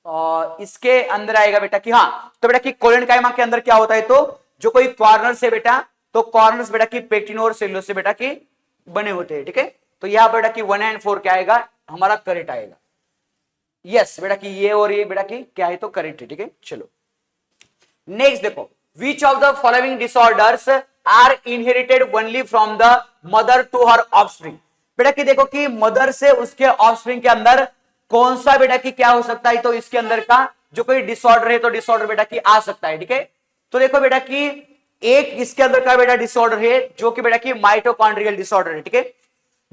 और इसके अंदर आएगा बेटा कि हाँ, तो बेटा कि कोलिनकाइमा के अंदर क्या होता है, तो जो कोई कॉर्नर्स है बेटा, तो कॉर्नर्स बेटा कि पेक्टिन और सेल्यूलोज से बेटा कि बने होते हैं, ठीक है। तो यहां बेटा कि 1 एंड 4 क्या आएगा, हमारा करेक्ट आएगा। यस बेटा कि ये और ये बेटा कि क्या है, तो करेक्ट है, ठीक है। चलो नेक्स्ट देखो, which of the following disorders are inherited only from the mother to her offspring, बेटा कि देखो कि मदर से उसके ऑफस्प्रिंग के अंदर कौन सा बेटा कि क्या हो सकता है, तो इसके अंदर का जो कोई डिसऑर्डर है, तो डिसऑर्डर बेटा कि आ सकता है, ठीक है। तो देखो बेटा कि एक इसके अंदर का बेटा डिसऑर्डर है जो कि बेटा कि माइटोकॉन्ड्रियल डिसऑर्डर है, ठीक है।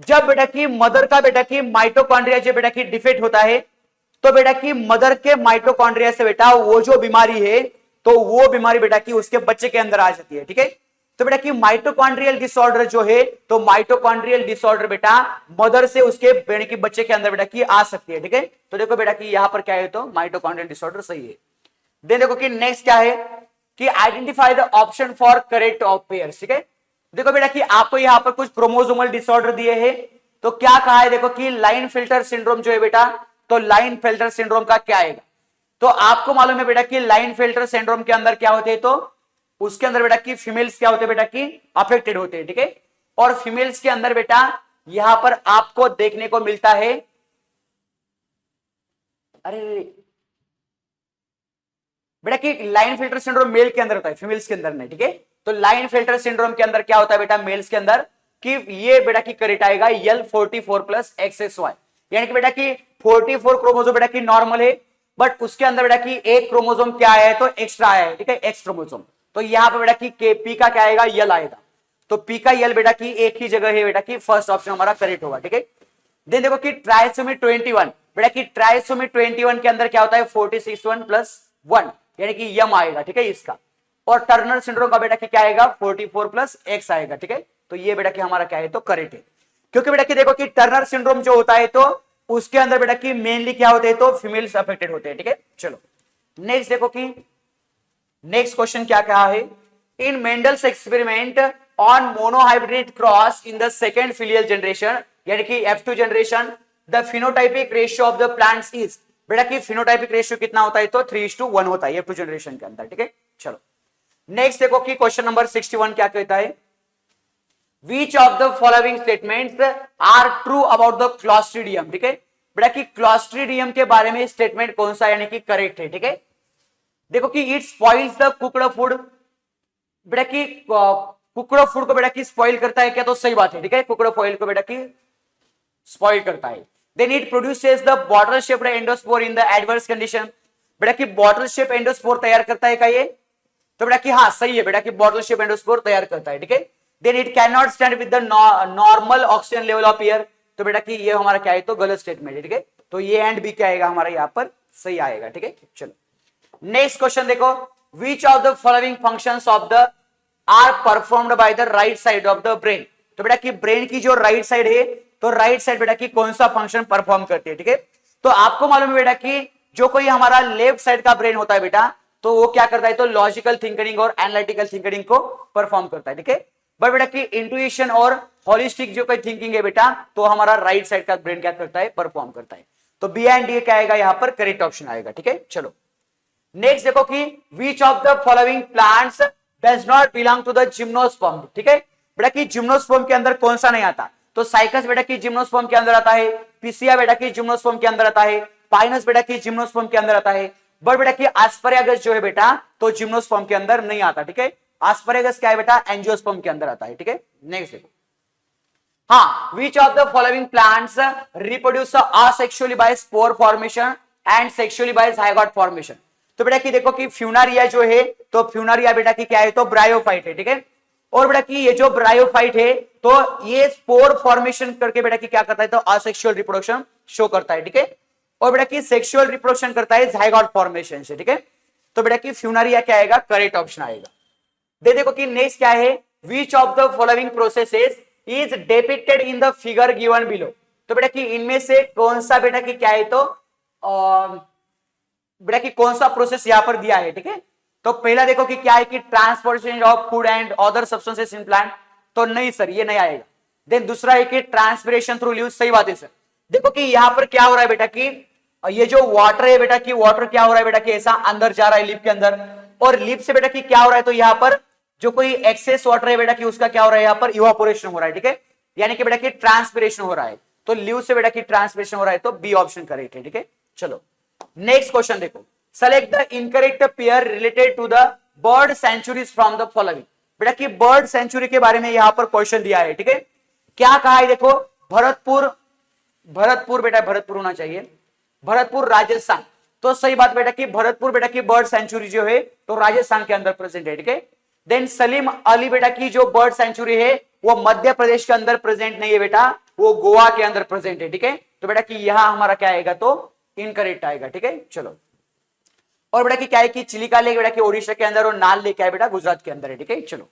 जब बेटा कि मदर का बेटा कि माइटोकॉन्ड्रिया जो बेटा कि डिफेक्ट होता है, तो बेटा कि मदर के माइटोकॉन्ड्रिया से बेटा वो जो बीमारी है, तो वो बीमारी बेटा कि उसके बच्चे के अंदर आ जाती है, ठीक है। तो बेटा कि माइटोकॉन्ड्रियल डिसऑर्डर जो है, तो माइटोकॉन्ड्रियल डिसऑर्डर बेटा मदर से उसके बेटे की बच्चे के अंदर बेटा कि आ सकती है, ठीक है। तो देखो बेटा कि यहां पर क्या है, तो माइटोकॉन्ड्रियल डिसऑर्डर सही है। देन देखो कि नेक्स्ट क्या है कि identify the option for correct of pairs, ठीक है। देखो बेटा कि आपको यहां पर कुछ क्रोमोसोमल डिसऑर्डर दिए हैं, तो क्या कहा है, देखो कि लाइन फिल्टर सिंड्रोम जो है बेटा, तो लाइन फिल्टर सिंड्रोम का क्या आएगा, तो आपको मालूम है बेटा कि लाइन फिल्टर सिंड्रोम के अंदर क्या होते हैं, तो उसके अंदर बेटा कि फीमेल्स क्या होते हैं बेटा कि अफेक्टेड होते हैं, ठीक है। और फीमेल्स के अंदर बेटा यहां पर आपको देखने को मिलता है, अरे बेटा कि लाइन फिल्टर सिंड्रोम मेल के अंदर होता है, फीमेल्स के अंदर नहीं, ठीक है। तो लाइन फिल्टर सिंड्रोम के अंदर क्या होता है बेटा, मेल्स के अंदर, कि ये बेटा कि करेक्ट आएगा L44+ XXY, यानी कि बेटा कि 44 क्रोमोसोम बेटा कि नॉर्मल है, बट उसके अंदर बेटा कि एक क्रोमोसोम क्या आया है, तो एक्स्ट्रा आया है, ठीक है, एक्स क्रोमोसोम। तो यहां पर बेटा कि पी का क्या आएगा, यल आएगा। तो पी का यल बेटा कि एक ही जगह है बेटा कि फर्स्ट ऑप्शन हमारा करेक्ट होगा, ठीक है। देन देखो कि ट्राइसोमी 21, बेटा कि ट्राइसोमी 21 के अंदर क्या होता है, 46(1+1), यानी कि यम आएगा, ठीक है इसका। और टर्नर सिंड्रोम का बेटा कि क्या आएगा, 44+X आएगा, ठीक है। तो ये बेटा कि हमारा क्या है, तो करेक्ट है, क्योंकि बेटा कि देखो कि टर्नर सिंड्रोम जो होता है, तो उसके अंदर बेटा कि मेनली क्या होते हैं, तो फीमेल्स अफेक्टेड होते हैं, ठीक है। चलो नेक्स्ट देखो कि नेक्स्ट क्वेश्चन क्या कहा है, in Mendel's experiment on monohybrid cross in the second filial generation, यानी कि F2 generation, the phenotypic ratio of the plants is, बेटा कि फिनोटाइपिक रेशियो कितना होता है, तो 3:1 होता है F2 जनरेशन के अंदर, ठीक है। चलो नेक्स्ट देखो कि क्वेश्चन नंबर 61 क्या कहता है, Which of the following statements are true about the Clostridium, ठीक है बेटा कि Clostridium के बारे में स्टेटमेंट कौन सा यानी कि करेक्ट है, ठीक है। देखो कि it spoils the cooked food, बेटा कि कुकड फूड को बेटा कि स्पॉइल करता है क्या, तो सही बात है, ठीक है, कुकड फॉइल को बेटा कि स्पॉइल करता है। Then it produces the bottle shaped endospore in the adverse condition, बेटा कि बॉटल शेप एंडोस्पोर तैयार करता है क्या ये, तो बेटा कि हाँ सही है बेटा कि बॉटल शेप एंडोस्पोर तैयार करता है, ठीक है। Then it can not stand with the normal oxygen level of air, तो बेटा कि ये हमारा क्या है, तो गलत स्टेटमेंट है, ठीक है। तो ये एंड बी क्या आएगा हमारा यहाँ पर सही आएगा, ठीक है। चलो नेक्स्ट क्वेश्चन देखो, which of the following functions of the are performed by the right side of the brain, तो बेटा कि ब्रेन की जो राइट साइड है, तो राइट साइड बेटा कि कौन सा फंक्शन परफॉर्म करती है, ठीक है। तो आपको मालूम है बेटा कि जो कोई हमारा लेफ्ट साइड का ब्रेन होता है बेटा, तो वो क्या करता है, तो लॉजिकल थिंकिंग और एनालिटिकल थिंकिंग को परफॉर्म करता है, ठीक है। बट बेटा कि इंट्यूशन और होलिस्टिक जो कोई थिंकिंग है बेटा, तो हमारा राइट साइड का ब्रेन क्या करता है, परफॉर्म करता है। तो बी एंड डी क्या आएगा यहाँ पर करेक्ट ऑप्शन आएगा, ठीक है। चलो नेक्स्ट देखो कि which of the following plants does not belong to the gymnosperm, ठीक है बेटा कि जिम्नोस्पर्म के अंदर कौन सा नहीं आता, तो साइकस बेटा कि जिम्नोस्पर्म के अंदर आता है, पिसिया बेटा कि जिम्नोस्पर्म के अंदर आता है, पाइनस बेटा कि जिम्नोस्पर्म के अंदर आता है, बट बेटा कि एस्पैरागस जो है बेटा तो जिम्नोस्पर्म के अंदर नहीं आता, ठीक है। एस्पैरागस क्या है बेटा, एंजियोस्पर्म के अंदर आता है, ठीक है। नेक्स्ट देखो, हाँ which of the following plants reproduce asexually by spore formation and sexually by zygote formation, तो बेटा कि देखो कि फ्यूनारिया जो है, तो फ्यूनारिया बेटा कि क्या है, तो ब्रायोफाइट है, ठीक है। और बेटा कि ये जो ब्रायोफाइट है, तो ये स्पोर फॉर्मेशन करके बेटा कि क्या करता है, तो असेक्सुअल रिप्रोडक्शन शो करता है, ठीक है। और बेटा कि सेक्सुअल रिप्रोडक्शन करता है जायगोट फॉर्मेशन से, ठीक है। तो बेटा कि फ्यूनारिया क्या आएगा, करेक्ट ऑप्शन आएगा। देखो कि नेक्स्ट क्या है, विच of the following processes is depicted in the figure given below, तो बेटा कि इनमें से कौन सा बेटा कि क्या है, तो बेटा कि कौन सा प्रोसेस यहां पर दिया है, ठीक है। तो पहला देखो कि क्या है कि transportation of food and other substances in plant, तो नहीं सर ये नहीं आएगा। देन दूसरा है कि ट्रांसपिरेशन थ्रू लीव्स, सही बात है सर। देखो कि यहां पर क्या हो रहा है बेटा कि ये जो वाटर है बेटा कि वाटर क्या हो रहा है बेटा कि ऐसा अंदर जा रहा है लिप के अंदर, और लिप से बेटा कि क्या हो रहा है, तो यहां पर जो कोई एक्सेस वाटर है बेटा कि उसका क्या हो रहा है, यहां पर इवापोरेशन हो रहा है, ठीक है, यानी कि बेटा कि ट्रांसपिरेशन हो रहा है। तो लिव से बेटा कि ट्रांसपिरेशन हो रहा है, तो बी ऑप्शन करेक्ट है, ठीक है। चलो नेक्स्ट क्वेश्चन देखो, select the incorrect pair related to the bird sanctuaries from the following, बेटा कि बर्ड सेंचुरी के बारे में यहां पर क्वेश्चन दिया है, ठीक है। क्या कहा है देखो, भरतपुर बेटा भरतपुर होना चाहिए, भरतपुर राजस्थान, तो सही बात बेटा कि भरतपुर बेटा की बर्ड सेंचुरी जो है तो राजस्थान के अंदर प्रेजेंट है, ठीक है। देन सलीम अली बेटा की जो बर्ड सेंचुरी है वो मध्य प्रदेश के अंदर प्रेजेंट नहीं है बेटा, वो गोवा के अंदर प्रेजेंट है, ठीक है। तो बेटा कि यहां हमारा क्या आएगा, तो इनकरेक्ट आएगा, ठीक है। चलो और बेटा कि क्या है कि चिलिका लेक बेटा कि ओडिशा के अंदर, और नाल लेक क्या है बेटा गुजरात के अंदर है, ठीक है। चलो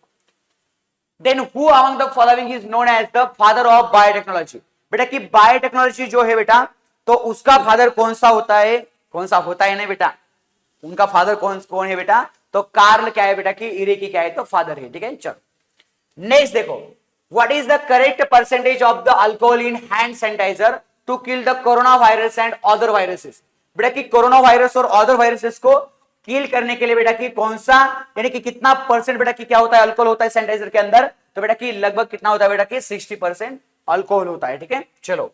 then who among the following is known as the father of biotechnology, बेटा कि बायोटेक्नोलॉजी जो है बेटा तो उसका फादर कौन सा होता है, कौन सा होता है ना बेटा, उनका फादर कौन है बेटा, तो कार्ल क्या है बेटा कि इरे की क्या है, तो फादर है, ठीक है। चलो नेक्स्ट देखो, what is the correct percentage of the alcohol in hand sanitiser to kill the corona virus and other viruses, बेटा कि कोरोना वायरस और अदर वायरसेस को किल करने के लिए बेटा कि कौन सा यानी कि कितना परसेंट बेटा कि क्या होता है, अल्कोहल होता है सैनिटाइजर के अंदर, तो बेटा कि लगभग कितना होता है बेटा कि 60% अल्कोहल होता है, ठीक है। चलो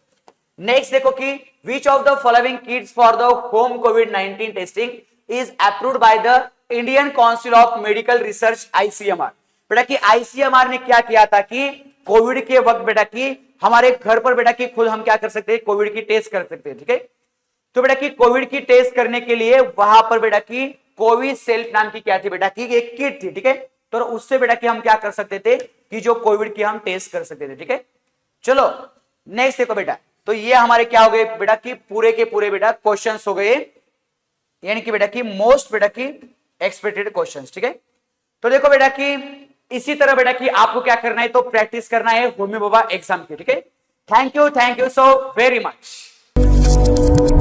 नेक्स्ट देखो कि which of the following kits for the home कोविड-19 testing is approved by the Indian Council of Medical Research ICMR, बेटा कि आईसीएमआर ने क्या किया था कि कोविड के वक्त बेटा कि हमारे घर पर बेटा कि खुद हम क्या कर सकते हैं, कोविड की टेस्ट कर सकते हैं, ठीक है। तो बेटा कि कोविड की टेस्ट करने के लिए वहां पर बेटा कि कोविशील्ड नाम की क्या थी बेटा कि एक किट थी, ठीक है। तो उससे बेटा कि हम क्या कर सकते थे कि जो कोविड की हम टेस्ट कर सकते थे, ठीक है। चलो नेक्स्ट देखो बेटा, तो ये हमारे क्या हो गए बेटा कि पूरे के पूरे बेटा क्वेश्चंस हो गए, यानी कि बेटा कि मोस्ट बेटा कि एक्सपेक्टेड क्वेश्चंस, ठीक है। तो देखो बेटा कि इसी तरह बेटा कि आपको क्या करना है, तो प्रैक्टिस करना है होमी बाबा एग्जाम की, ठीक है। Thank you so very much.